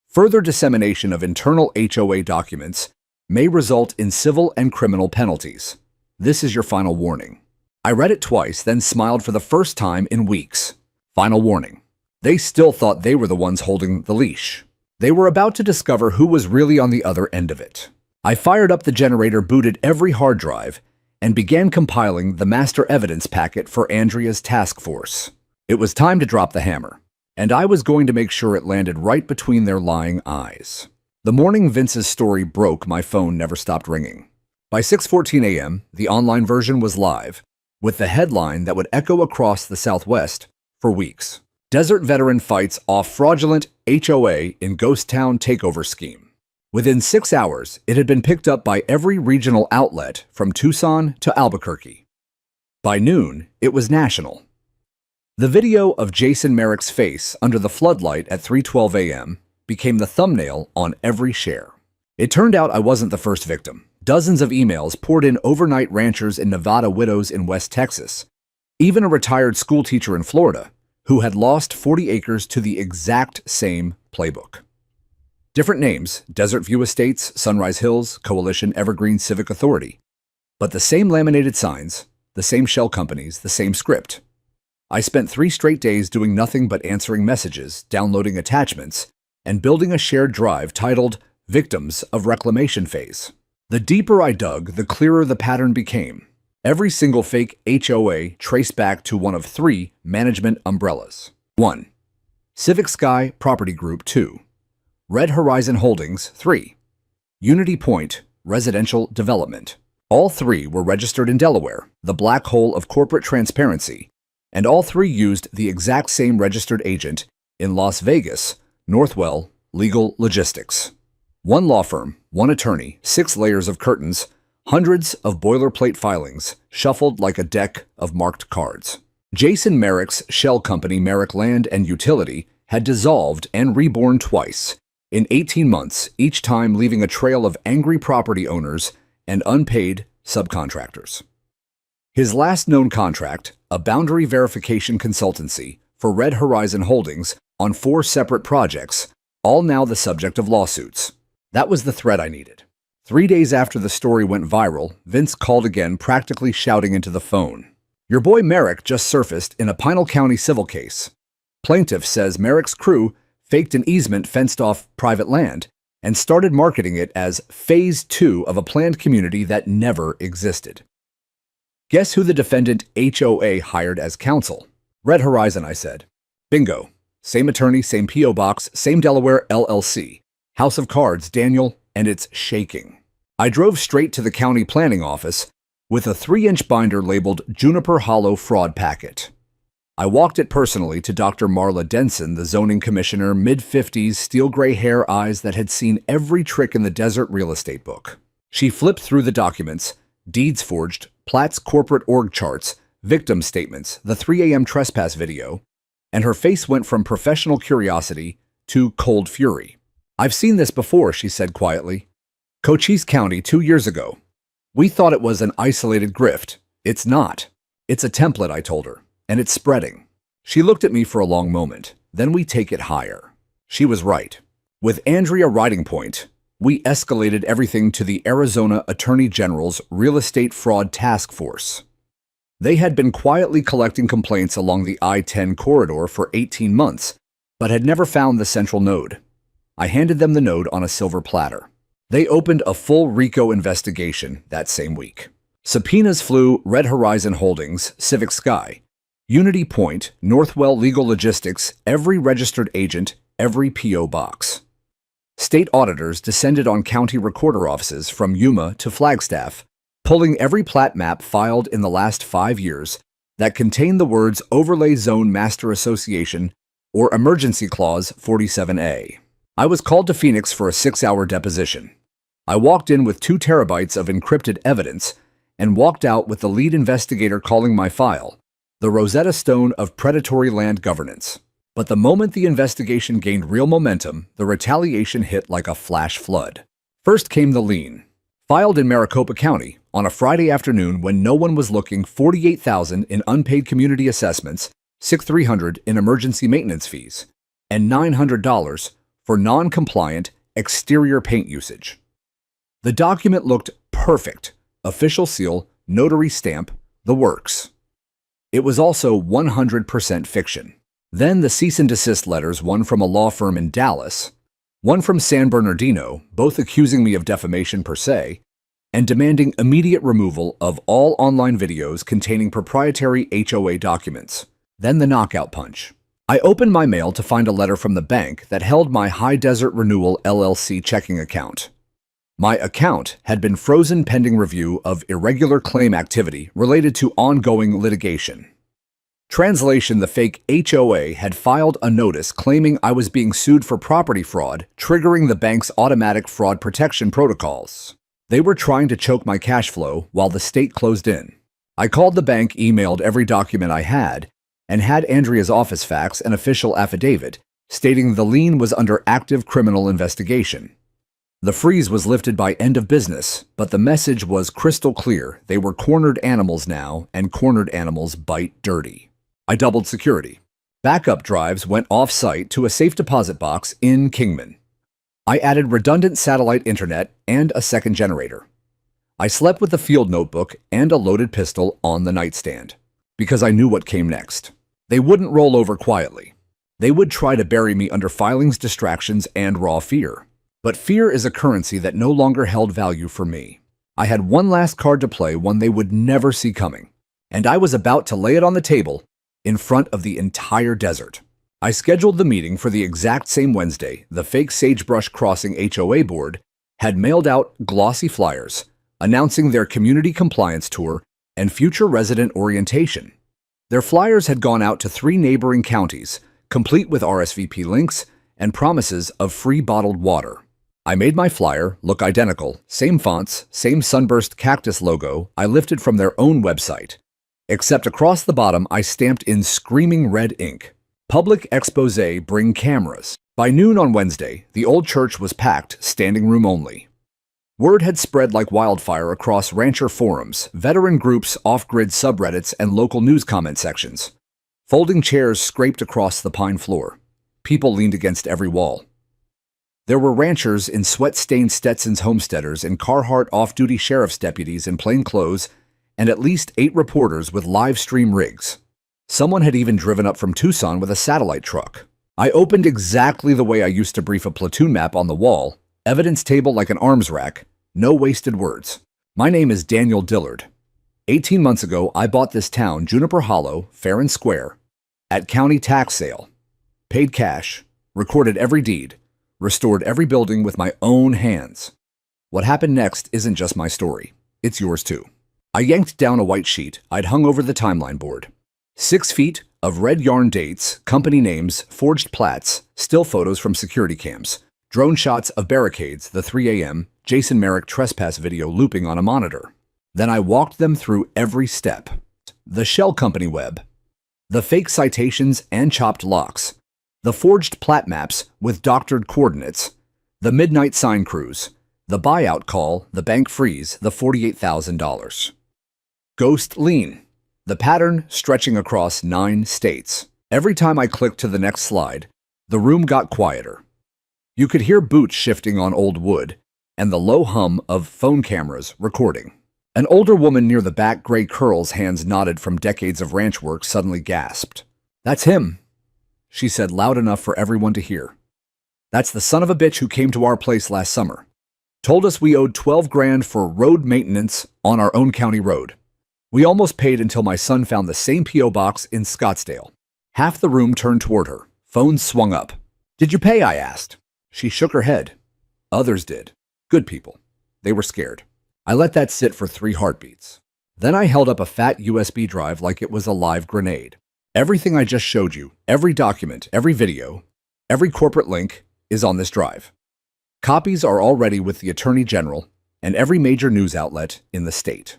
Further dissemination of internal HOA documents may result in civil and criminal penalties. This is your final warning." I read it twice, then smiled for the first time in weeks. Final warning. They still thought they were the ones holding the leash. They were about to discover who was really on the other end of it. I fired up the generator, booted every hard drive, and began compiling the master evidence packet for Andrea's task force. It was time to drop the hammer, and I was going to make sure it landed right between their lying eyes. The morning Vince's story broke, my phone never stopped ringing. By 6:14 a.m., the online version was live, with the headline that would echo across the Southwest for weeks. "Desert veteran fights off fraudulent HOA in ghost town takeover scheme." Within 6 hours, it had been picked up by every regional outlet from Tucson to Albuquerque. By noon, it was national. The video of Jason Merrick's face under the floodlight at 3:12 a.m. became the thumbnail on every share. It turned out I wasn't the first victim. Dozens of emails poured in, overnight ranchers and Nevada widows in West Texas, even a retired school teacher in Florida who had lost 40 acres to the exact same playbook. Different names: Desert View Estates, Sunrise Hills, Coalition, Evergreen, Civic Authority. But the same laminated signs, the same shell companies, the same script. I spent 3 straight days doing nothing but answering messages, downloading attachments, and building a shared drive titled Victims of Reclamation Phase. The deeper I dug, the clearer the pattern became. Every single fake HOA traced back to one of 3 management umbrellas. 1. Civic Sky Property Group. 2. Red Horizon Holdings. 3. Unity Point Residential Development. All 3 were registered in Delaware, the black hole of corporate transparency, and all 3 used the exact same registered agent in Las Vegas, Northwell Legal Logistics. 1 law firm, 1 attorney, 6 layers of curtains, hundreds of boilerplate filings, shuffled like a deck of marked cards. Jason Merrick's shell company, Merrick Land and Utility, had dissolved and reborn twice, in 18 months, each time leaving a trail of angry property owners and unpaid subcontractors. His last known contract, a boundary verification consultancy for Red Horizon Holdings on 4 separate projects, all now the subject of lawsuits. That was the thread I needed. 3 days after the story went viral, Vince called again, practically shouting into the phone. "Your boy Merrick just surfaced in a Pinal County civil case. Plaintiff says Merrick's crew faked an easement fenced off private land, and started marketing it as Phase 2 of a planned community that never existed. Guess who the defendant HOA hired as counsel? Red Horizon, I said. Bingo. Same attorney, same P.O. box, same Delaware LLC. House of Cards, Daniel, and it's shaking. I drove straight to the county planning office with a 3-inch binder labeled Juniper Hollow Fraud Packet. I walked it personally to Dr. Marla Denson, the zoning commissioner, mid-50s, steel gray hair, eyes that had seen every trick in the desert real estate book. She flipped through the documents, deeds forged, Platts corporate org charts, victim statements, the 3 a.m. trespass video, and her face went from professional curiosity to cold fury. I've seen this before, she said quietly. Cochise County 2 years ago. We thought it was an isolated grift. It's not. It's a template, I told her, and it's spreading. She looked at me for a long moment. Then we take it higher. She was right. With Andrea Riding Point, we escalated everything to the Arizona Attorney General's Real Estate Fraud Task Force. They had been quietly collecting complaints along the I-10 corridor for 18 months, but had never found the central node. I handed them the node on a silver platter. They opened a full RICO investigation that same week. Subpoenas flew Red Horizon Holdings, Civic Sky, Unity Point, Northwell Legal Logistics, every registered agent, every P.O. box. State auditors descended on county recorder offices from Yuma to Flagstaff, pulling every plat map filed in the last 5 years that contained the words Overlay Zone Master Association or Emergency Clause 47A. I was called to Phoenix for a 6-hour deposition. I walked in with 2 terabytes of encrypted evidence and walked out with the lead investigator calling my file the Rosetta Stone of predatory land governance. But the moment the investigation gained real momentum, the retaliation hit like a flash flood. First came the lien. Filed in Maricopa County on a Friday afternoon when no one was looking, $48,000 in unpaid community assessments, $6,300 in emergency maintenance fees, and $900 for non-compliant exterior paint usage. The document looked perfect. Official seal, notary stamp, the works. It was also 100% fiction. Then the cease and desist letters, one from a law firm in Dallas, one from San Bernardino, both accusing me of defamation per se, and demanding immediate removal of all online videos containing proprietary HOA documents. Then the knockout punch. I opened my mail to find a letter from the bank that held my High Desert Renewal LLC checking account. My account had been frozen pending review of irregular claim activity related to ongoing litigation. Translation: the fake HOA had filed a notice claiming I was being sued for property fraud, triggering the bank's automatic fraud protection protocols. They were trying to choke my cash flow while the state closed in. I called the bank, emailed every document I had, and had Andrea's office fax an official affidavit stating the lien was under active criminal investigation. The freeze was lifted by end of business, but the message was crystal clear. They were cornered animals now, and cornered animals bite dirty. I doubled security. Backup drives went off-site to a safe deposit box in Kingman. I added redundant satellite internet and a second generator. I slept with a field notebook and a loaded pistol on the nightstand, because I knew what came next. They wouldn't roll over quietly. They would try to bury me under filings, distractions, and raw fear. But fear is a currency that no longer held value for me. I had one last card to play, one they would never see coming, and I was about to lay it on the table in front of the entire desert. I scheduled the meeting for the exact same Wednesday. The fake Sagebrush Crossing HOA board had mailed out glossy flyers announcing their community compliance tour and future resident orientation. Their flyers had gone out to 3 neighboring counties, complete with RSVP links and promises of free bottled water. I made my flyer look identical, same fonts, same sunburst cactus logo I lifted from their own website, except across the bottom I stamped in screaming red ink, "Public expose, bring cameras." By noon on Wednesday, the old church was packed, standing room only. Word had spread like wildfire across rancher forums, veteran groups, off-grid subreddits, and local news comment sections. Folding chairs scraped across the pine floor. People leaned against every wall. There were ranchers in sweat-stained Stetson's homesteaders and Carhartt off-duty sheriff's deputies in plain clothes, and at least 8 reporters with live stream rigs. Someone had even driven up from Tucson with a satellite truck. I opened exactly the way I used to brief a platoon map on the wall, evidence table like an arms rack, no wasted words. My name is Daniel Dillard. 18 months ago, I bought this town, Juniper Hollow, fair and square, at county tax sale. Paid cash, recorded every deed, restored every building with my own hands. What happened next isn't just my story. It's yours too. I yanked down a white sheet I'd hung over the timeline board. 6 feet of red yarn dates, company names, forged plats, still photos from security cams, drone shots of barricades, the 3 a.m. Jason Merrick trespass video looping on a monitor. Then I walked them through every step. The shell company web, the fake citations and chopped locks, the forged plat maps with doctored coordinates, the midnight sign crews, the buyout call, the bank freeze, the $48,000. Ghost lien, the pattern stretching across 9 states. Every time I clicked to the next slide, the room got quieter. You could hear boots shifting on old wood and the low hum of phone cameras recording. An older woman near the back, gray curls, hands knotted from decades of ranch work, suddenly gasped. "That's him," she said loud enough for everyone to hear. "That's the son of a bitch who came to our place last summer. Told us we owed 12 grand for road maintenance on our own county road. We almost paid until my son found the same P.O. box in Scottsdale." Half the room turned toward her. Phones swung up. "Did you pay?" I asked. She shook her head. Others did. Good people. They were scared. I let that sit for 3 heartbeats. Then I held up a fat USB drive like it was a live grenade. Everything I just showed you, every document, every video, every corporate link is on this drive. Copies are already with the Attorney General and every major news outlet in the state.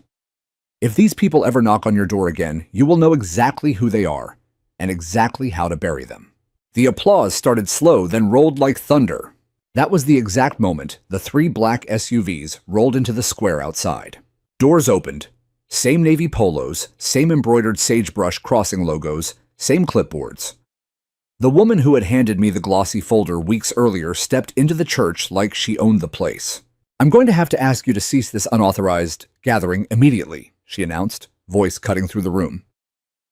If these people ever knock on your door again, you will know exactly who they are and exactly how to bury them. The applause started slow, then rolled like thunder. That was the exact moment the 3 black SUVs rolled into the square outside. Doors opened. Same navy polos, same embroidered sagebrush crossing logos, same clipboards. The woman who had handed me the glossy folder weeks earlier stepped into the church like she owned the place. "I'm going to have to ask you to cease this unauthorized gathering immediately," she announced, voice cutting through the room.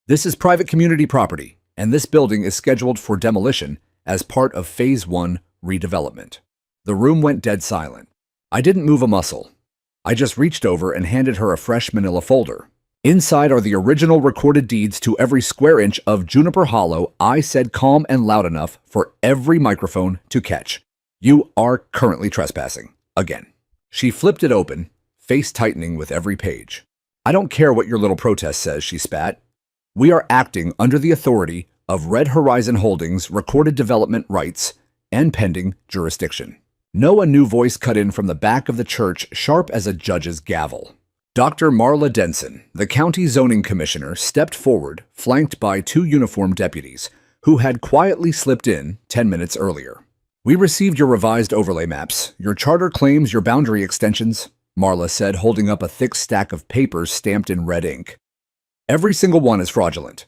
"This is private community property, and this building is scheduled for demolition as part of Phase 1 redevelopment." The room went dead silent. I didn't move a muscle. I just reached over and handed her a fresh manila folder. Inside are the original recorded deeds to every square inch of Juniper Hollow. I said calm and loud enough for every microphone to catch. "You are currently trespassing. Again." She flipped it open, face tightening with every page. "I don't care what your little protest says," she spat. "We are acting under the authority of Red Horizon Holdings recorded development rights and pending jurisdiction." No, a new voice cut in from the back of the church, sharp as a judge's gavel. Dr. Marla Denson, the county zoning commissioner, stepped forward, flanked by 2 uniformed deputies, who had quietly slipped in 10 minutes earlier. "We received your revised overlay maps, your charter claims, your boundary extensions," Marla said, holding up a thick stack of papers stamped in red ink. "Every single one is fraudulent.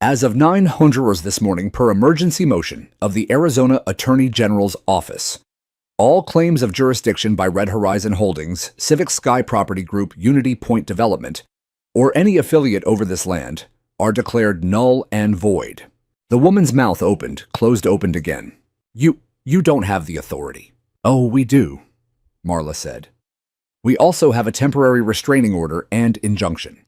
As of 9:00 this morning, per emergency motion of the Arizona Attorney General's office, all claims of jurisdiction by Red Horizon Holdings, Civic Sky Property Group, Unity Point Development, or any affiliate over this land are declared null and void." The woman's mouth opened, closed, opened again. You don't have the authority." "Oh, we do," Marla said. "We also have a temporary restraining order and injunction.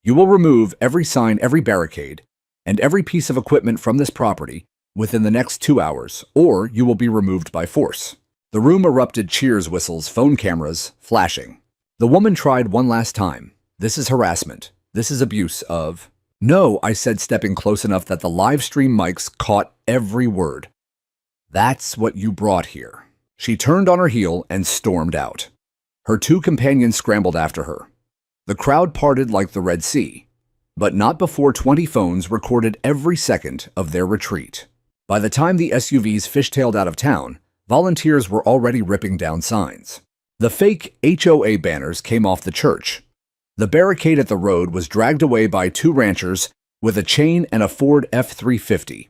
You will remove every sign, every barricade, and every piece of equipment from this property within the next 2 hours, or you will be removed by force." The room erupted, cheers, whistles, phone cameras, flashing. The woman tried one last time. "This is harassment. This is abuse of—" "No," I said, stepping close enough that the live stream mics caught every word. "That's what you brought here." She turned on her heel and stormed out. Her 2 companions scrambled after her. The crowd parted like the Red Sea, but not before 20 phones recorded every second of their retreat. By the time the SUVs fishtailed out of town, volunteers were already ripping down signs. The fake HOA banners came off the church. The barricade at the road was dragged away by 2 ranchers with a chain and a Ford F-350.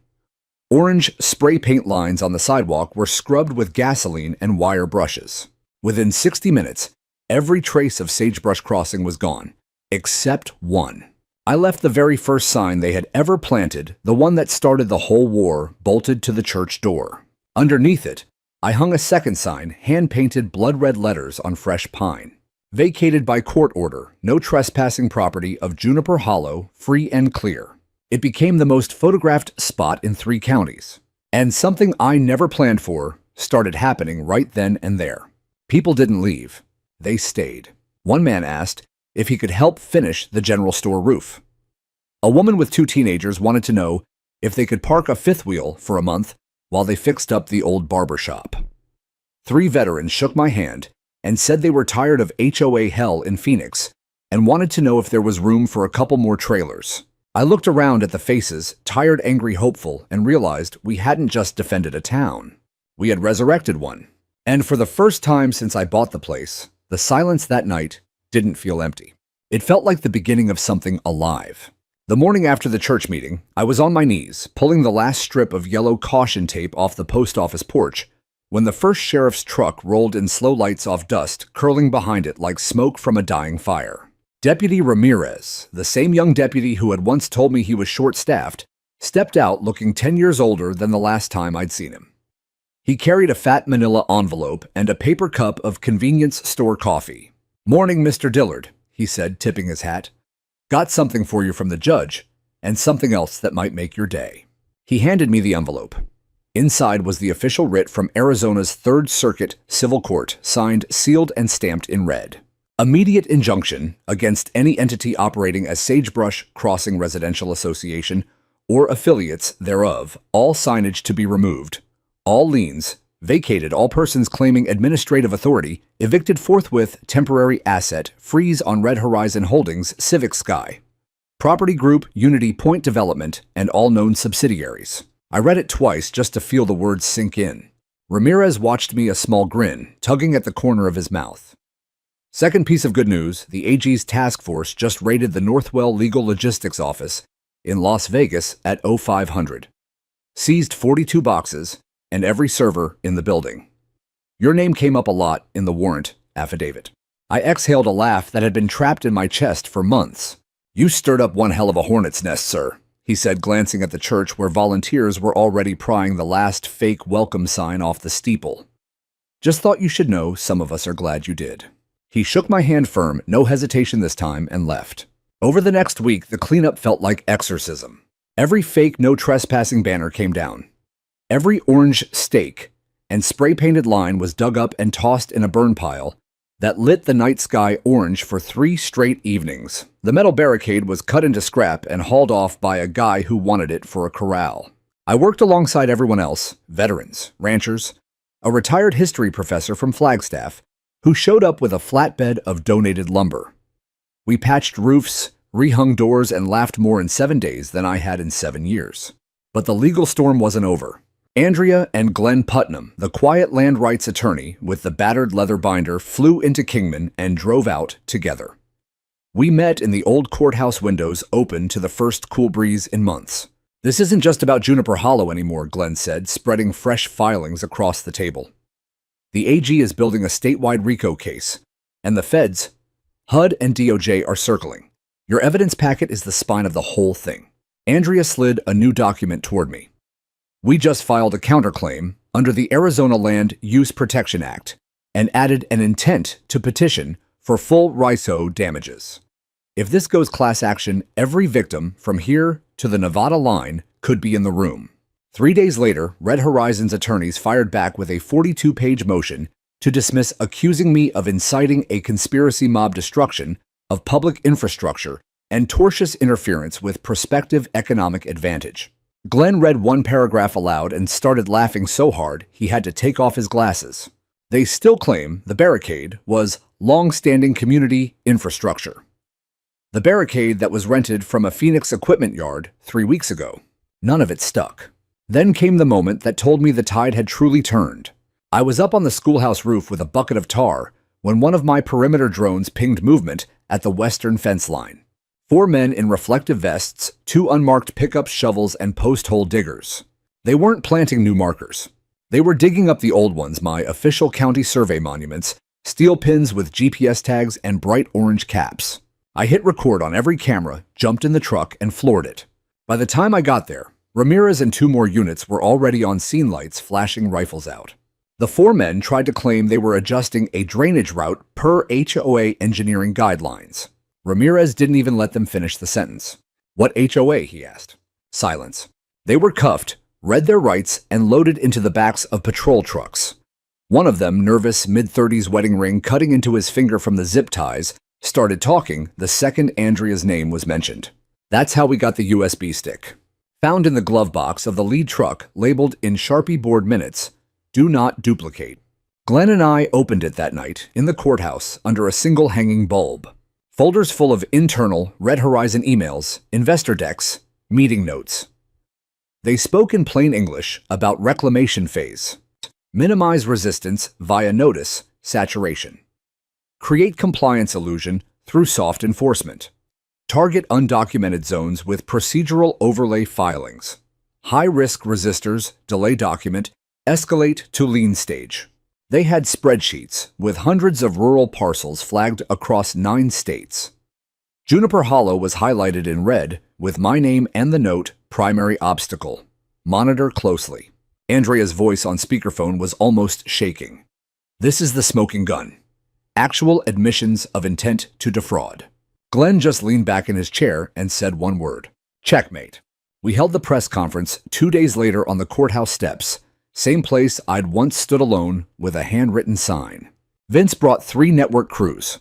Orange spray paint lines on the sidewalk were scrubbed with gasoline and wire brushes. Within 60 minutes, every trace of Sagebrush Crossing was gone, except one. I left the very first sign they had ever planted, the one that started the whole war, bolted to the church door. Underneath it, I hung a second sign, hand-painted blood-red letters on fresh pine. Vacated by court order, no trespassing property of Juniper Hollow, free and clear. It became the most photographed spot in 3 counties. And something I never planned for started happening right then and there. People didn't leave. They stayed. One man asked if he could help finish the general store roof. A woman with 2 teenagers wanted to know if they could park a fifth wheel for a month while they fixed up the old barber shop. 3 veterans shook my hand and said they were tired of HOA hell in Phoenix and wanted to know if there was room for a couple more trailers. I looked around at the faces, tired, angry, hopeful, and realized we hadn't just defended a town. We had resurrected one. And for the first time since I bought the place, the silence that night didn't feel empty. It felt like the beginning of something alive. The morning after the church meeting, I was on my knees, pulling the last strip of yellow caution tape off the post office porch, when the first sheriff's truck rolled in slow lights off dust, curling behind it like smoke from a dying fire. Deputy Ramirez, the same young deputy who had once told me he was short-staffed, stepped out looking 10 years older than the last time I'd seen him. He carried a fat manila envelope and a paper cup of convenience store coffee. "Morning, Mr. Dillard," he said, tipping his hat. "Got something for you from the judge, and something else that might make your day." He handed me the envelope. Inside was the official writ from Arizona's 3rd Circuit Civil Court, signed, sealed, and stamped in red. Immediate injunction against any entity operating as Sagebrush Crossing Residential Association or affiliates thereof, all signage to be removed, all liens vacated, all persons claiming administrative authority evicted forthwith, temporary asset freeze on Red Horizon Holdings Civic Sky, Property Group Unity Point Development, and all known subsidiaries. I read it twice just to feel the words sink in. Ramirez watched me, a small grin tugging at the corner of his mouth. Second piece of good news, the AG's task force just raided the Northwell Legal Logistics office in Las Vegas at 0500. Seized 42 boxes and every server in the building. Your name came up a lot in the warrant affidavit. I exhaled a laugh that had been trapped in my chest for months. "You stirred up one hell of a hornet's nest, sir," he said, glancing at the church where volunteers were already prying the last fake welcome sign off the steeple. "Just thought you should know some of us are glad you did." He shook my hand firm, no hesitation this time, and left. Over the next week, the cleanup felt like exorcism. Every fake no trespassing banner came down. Every orange stake and spray-painted line was dug up and tossed in a burn pile that lit the night sky orange for 3 straight evenings. The metal barricade was cut into scrap and hauled off by a guy who wanted it for a corral. I worked alongside everyone else, veterans, ranchers, a retired history professor from Flagstaff, who showed up with a flatbed of donated lumber. We patched roofs, rehung doors, and laughed more in 7 days than I had in 7 years. But the legal storm wasn't over. Andrea and Glenn Putnam, the quiet land rights attorney with the battered leather binder, flew into Kingman and drove out together. We met in the old courthouse windows, open to the first cool breeze in months. "This isn't just about Juniper Hollow anymore," Glenn said, spreading fresh filings across the table. "The AG is building a statewide RICO case, and the feds, HUD and DOJ, are circling. Your evidence packet is the spine of the whole thing." Andrea slid a new document toward me. "We just filed a counterclaim under the Arizona Land Use Protection Act and added an intent to petition for full RICO damages. If this goes class action, every victim from here to the Nevada line could be in the room." 3 days later, Red Horizon's attorneys fired back with a 42-page motion to dismiss, accusing me of inciting a conspiracy mob destruction of public infrastructure and tortious interference with prospective economic advantage. Glenn read one paragraph aloud and started laughing so hard he had to take off his glasses. "They still claim the barricade was long-standing community infrastructure. The barricade that was rented from a Phoenix equipment yard 3 weeks ago. None of it stuck." Then came the moment that told me the tide had truly turned. I was up on the schoolhouse roof with a bucket of tar when one of my perimeter drones pinged movement at the western fence line. 4 men in reflective vests, 2 unmarked pickup shovels, and post-hole diggers. They weren't planting new markers. They were digging up the old ones, my official county survey monuments, steel pins with GPS tags and bright orange caps. I hit record on every camera, jumped in the truck, and floored it. By the time I got there, Ramirez and 2 more units were already on scene lights flashing rifles out. The 4 men tried to claim they were adjusting a drainage route per HOA engineering guidelines. Ramirez didn't even let them finish the sentence. "What HOA?" he asked. Silence. They were cuffed, read their rights, and loaded into the backs of patrol trucks. One of them, nervous, mid-30s wedding ring cutting into his finger from the zip ties, started talking the second Andrea's name was mentioned. That's how we got the USB stick. Found in the glove box of the lead truck, labeled in Sharpie board minutes, "Do not duplicate." Glenn and I opened it that night in the courthouse under a single hanging bulb. Folders full of internal Red Horizon emails, investor decks, meeting notes. They spoke in plain English about reclamation phase. Minimize resistance via notice saturation. Create compliance illusion through soft enforcement. Target undocumented zones with procedural overlay filings. High-risk resistors, delay document, escalate to lien stage. They had spreadsheets with hundreds of rural parcels flagged across 9 states. Juniper Hollow was highlighted in red with my name and the note, "Primary obstacle. Monitor closely." Andrea's voice on speakerphone was almost shaking. "This is the smoking gun. Actual admissions of intent to defraud." Glenn just leaned back in his chair and said one word: "Checkmate." We held the press conference 2 days later on the courthouse steps, same place I'd once stood alone with a handwritten sign. Vince brought 3 network crews.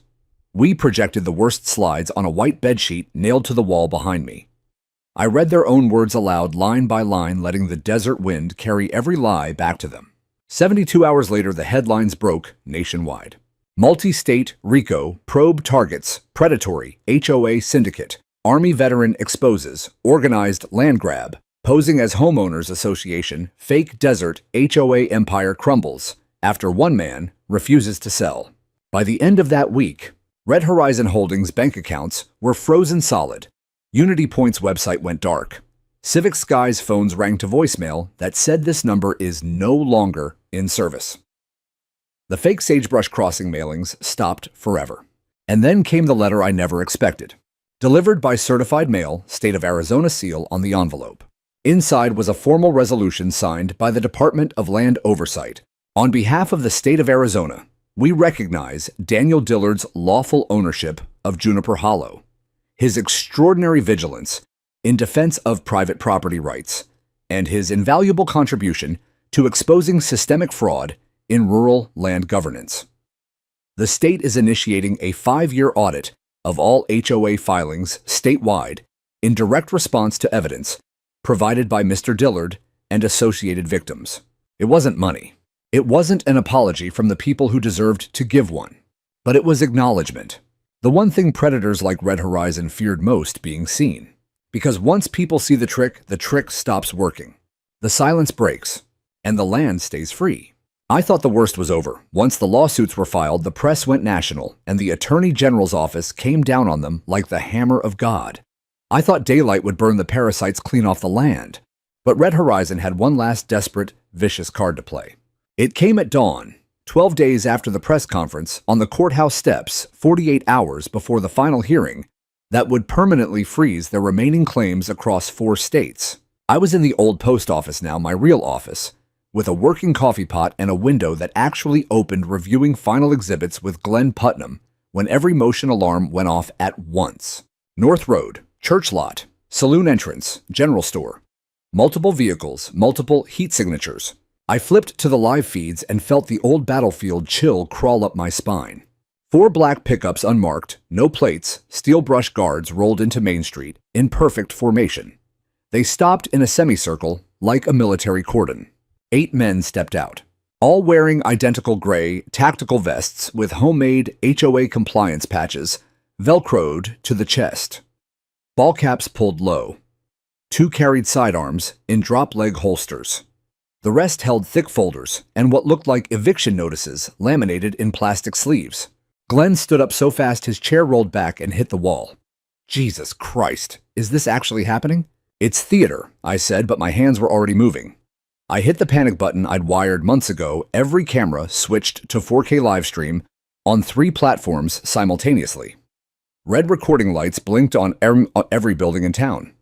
We projected the worst slides on a white bedsheet nailed to the wall behind me. I read their own words aloud line by line, letting the desert wind carry every lie back to them. 72 hours later, the headlines broke nationwide. Multi-state RICO probe targets predatory HOA syndicate. Army veteran exposes organized land grab. Posing as homeowners association, fake desert HOA empire crumbles after one man refuses to sell. By the end of that week, Red Horizon Holdings bank accounts were frozen solid. Unity Point's website went dark. Civic Sky's phones rang to voicemail that said this number is no longer in service. The fake Sagebrush Crossing mailings stopped forever. And then came the letter I never expected. Delivered by certified mail, State of Arizona seal on the envelope. Inside was a formal resolution signed by the Department of Land Oversight. On behalf of the state of Arizona, we recognize Daniel Dillard's lawful ownership of Juniper Hollow, his extraordinary vigilance in defense of private property rights, and his invaluable contribution to exposing systemic fraud in rural land governance. The state is initiating a 5-year audit of all HOA filings statewide in direct response to evidence provided by Mr. Dillard and associated victims. It wasn't money. It wasn't an apology from the people who deserved to give one. But it was acknowledgement. The one thing predators like Red Horizon feared most being seen. Because once people see the trick stops working. The silence breaks, and the land stays free. I thought the worst was over. Once the lawsuits were filed, the press went national, and the Attorney General's office came down on them like the hammer of God. I thought daylight would burn the parasites clean off the land. But Red Horizon had one last desperate, vicious card to play. It came at dawn, 12 days after the press conference, on the courthouse steps, 48 hours before the final hearing, that would permanently freeze their remaining claims across 4 states. I was in the old post office now, my real office, with a working coffee pot and a window that actually opened, reviewing final exhibits with Glenn Putnam when every motion alarm went off at once. North Road, church lot, saloon entrance, general store. Multiple vehicles, multiple heat signatures. I flipped to the live feeds and felt the old battlefield chill crawl up my spine. 4 black pickups unmarked, no plates, steel brush guards rolled into Main Street in perfect formation. They stopped in a semicircle like a military cordon. 8 men stepped out, all wearing identical gray tactical vests with homemade HOA compliance patches velcroed to the chest. Ball caps pulled low. 2 carried sidearms in drop leg holsters. The rest held thick folders and what looked like eviction notices laminated in plastic sleeves. Glenn stood up so fast his chair rolled back and hit the wall. Jesus Christ, is this actually happening? It's theater, I said, but my hands were already moving. I hit the panic button I'd wired months ago. Every camera switched to 4K live stream on 3 platforms simultaneously. Red recording lights blinked on every building in town.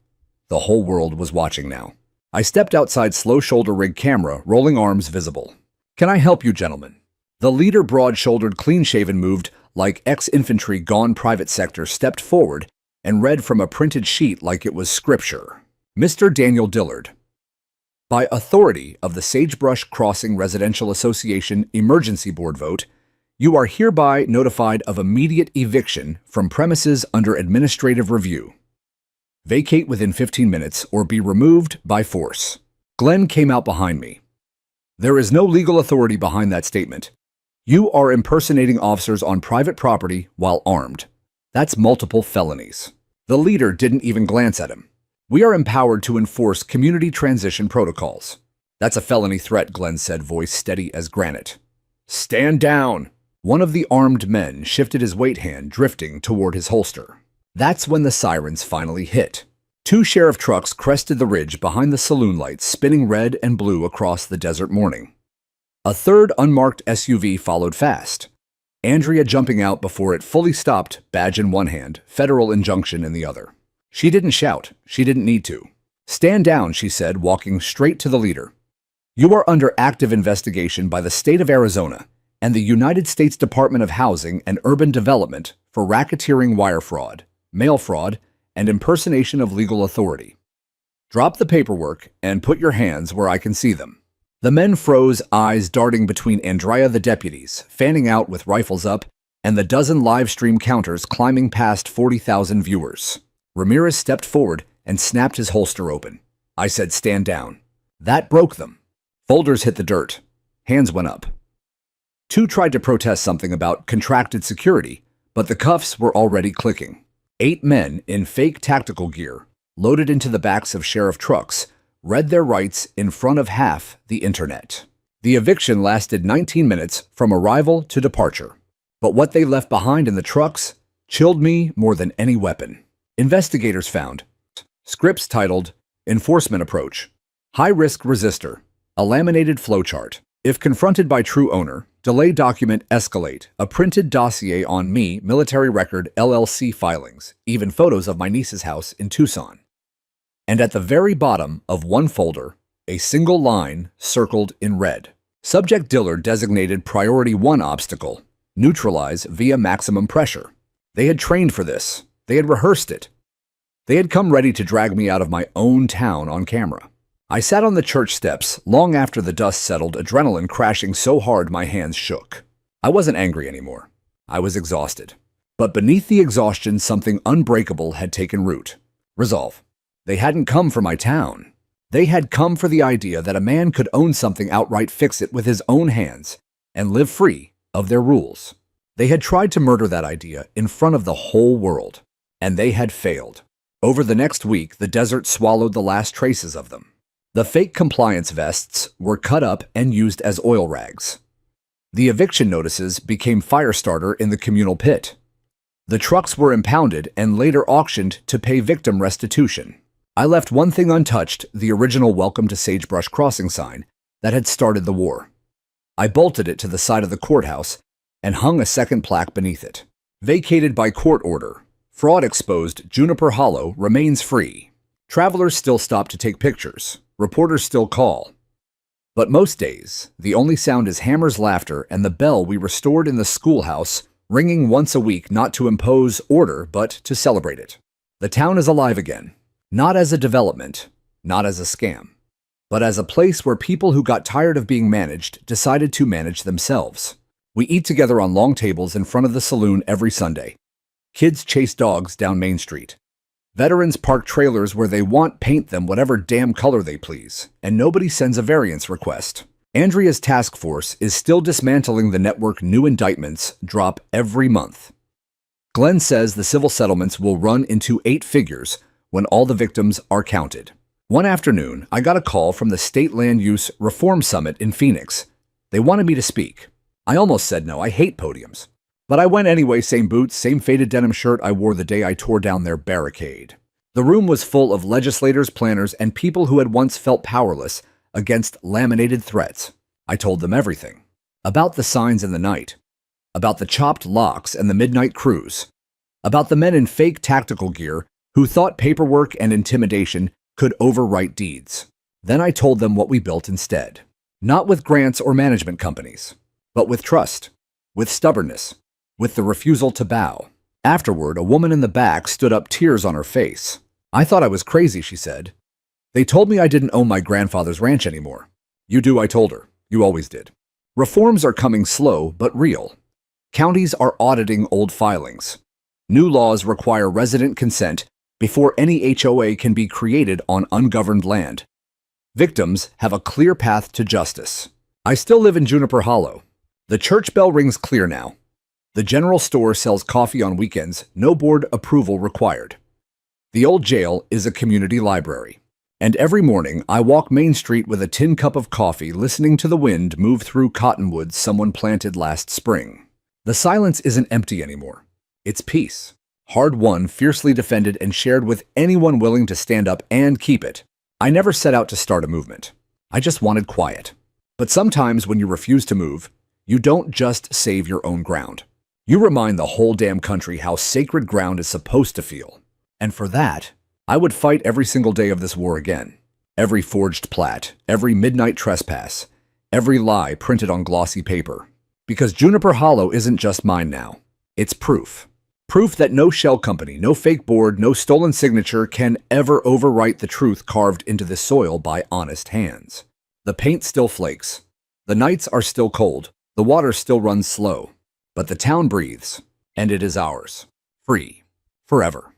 The whole world was watching now. I stepped outside slow shoulder rig camera, rolling arms visible. "Can I help you, gentlemen?" The leader, broad-shouldered, clean-shaven, moved like ex-infantry gone private sector, stepped forward and read from a printed sheet like it was scripture. "Mr. Daniel Dillard, by authority of the Sagebrush Crossing Residential Association Emergency Board vote, you are hereby notified of immediate eviction from premises under administrative review. Vacate within 15 minutes or be removed by force." Glenn came out behind me. "There is no legal authority behind that statement. You are impersonating officers on private property while armed. That's multiple felonies." The leader didn't even glance at him. "We are empowered to enforce community transition protocols." "That's a felony threat," Glenn said, voice steady as granite. "Stand down." One of the armed men shifted his weight hand, drifting toward his holster. That's when the sirens finally hit. 2 sheriff trucks crested the ridge behind the saloon lights, spinning red and blue across the desert morning. A third unmarked SUV followed fast, Andrea jumping out before it fully stopped, badge in one hand, federal injunction in the other. She didn't shout. She didn't need to. "Stand down," she said, walking straight to the leader. "You are under active investigation by the state of Arizona and the United States Department of Housing and Urban Development for racketeering, wire fraud, mail fraud, and impersonation of legal authority. Drop the paperwork and put your hands where I can see them." The men froze, eyes darting between Andrea, the deputies, fanning out with rifles up, and the dozen live stream counters climbing past 40,000 viewers. Ramirez stepped forward and snapped his holster open. I said, "Stand down." That broke them. Folders hit the dirt. Hands went up. 2 tried to protest something about contracted security, but the cuffs were already clicking. 8 men in fake tactical gear, loaded into the backs of sheriff trucks, read their rights in front of half the internet. The eviction lasted 19 minutes from arrival to departure. But what they left behind in the trucks chilled me more than any weapon. Investigators found scripts titled Enforcement Approach, High-Risk Resistor, a laminated flowchart. If confronted by true owner, delay document escalate, a printed dossier on me, military record, LLC filings, even photos of my niece's house in Tucson. And at the very bottom of one folder, a single line circled in red. Subject Dillard designated Priority 1 obstacle, neutralize via maximum pressure. They had trained for this. They had rehearsed it. They had come ready to drag me out of my own town on camera. I sat on the church steps long after the dust settled, adrenaline crashing so hard my hands shook. I wasn't angry anymore. I was exhausted. But beneath the exhaustion, something unbreakable had taken root. Resolve. They hadn't come for my town. They had come for the idea that a man could own something outright, fix it with his own hands, and live free of their rules. They had tried to murder that idea in front of the whole world, and they had failed. Over the next week, the desert swallowed the last traces of them. The fake compliance vests were cut up and used as oil rags. The eviction notices became fire starter in the communal pit. The trucks were impounded and later auctioned to pay victim restitution. I left one thing untouched, the original Welcome to Sagebrush Crossing sign that had started the war. I bolted it to the side of the courthouse and hung a second plaque beneath it. Vacated by court order. Fraud exposed. Juniper Hollow remains free. Travelers still stop to take pictures. Reporters still call. But most days, the only sound is Hammer's laughter and the bell we restored in the schoolhouse, ringing once a week, not to impose order, but to celebrate it. The town is alive again. Not as a development, not as a scam, but as a place where people who got tired of being managed decided to manage themselves. We eat together on long tables in front of the saloon every Sunday. Kids chase dogs down Main Street. Veterans park trailers where they want, paint them whatever damn color they please, and nobody sends a variance request. Andrea's task force is still dismantling the network. New indictments drop every month. Glenn says the civil settlements will run into 8 figures when all the victims are counted. One afternoon, I got a call from the State Land Use Reform Summit in Phoenix. They wanted me to speak. I almost said no. I hate podiums. But I went anyway, same boots, same faded denim shirt I wore the day I tore down their barricade. The room was full of legislators, planners, and people who had once felt powerless against laminated threats. I told them everything. About the signs in the night. About the chopped locks and the midnight cruise. about the men in fake tactical gear who thought paperwork and intimidation could overwrite deeds. Then I told them what we built instead. Not with grants or management companies, but with trust, with stubbornness, with the refusal to bow. Afterward, a woman in the back stood up, tears on her face. I thought I was crazy, she said. They told me I didn't own my grandfather's ranch anymore. You do, I told her. You always did. Reforms are coming slow, but real. Counties are auditing old filings. New laws require resident consent before any HOA can be created on ungoverned land. Victims have a clear path to justice. I still live in Juniper Hollow. The church bell rings clear now. The general store sells coffee on weekends, no board approval required. The old jail is a community library. And every morning, I walk Main Street with a tin cup of coffee, listening to the wind move through cottonwoods someone planted last spring. The silence isn't empty anymore. It's peace. Hard-won, fiercely defended, and shared with anyone willing to stand up and keep it. I never set out to start a movement. I just wanted quiet. But sometimes when you refuse to move, you don't just save your own ground. You remind the whole damn country how sacred ground is supposed to feel. And for that, I would fight every single day of this war again. Every forged plat, every midnight trespass, every lie printed on glossy paper. Because Juniper Hollow isn't just mine now. It's proof. Proof that no shell company, no fake board, no stolen signature can ever overwrite the truth carved into this soil by honest hands. The paint still flakes. The nights are still cold. The water still runs slow. But the town breathes, and it is ours. Free. Forever.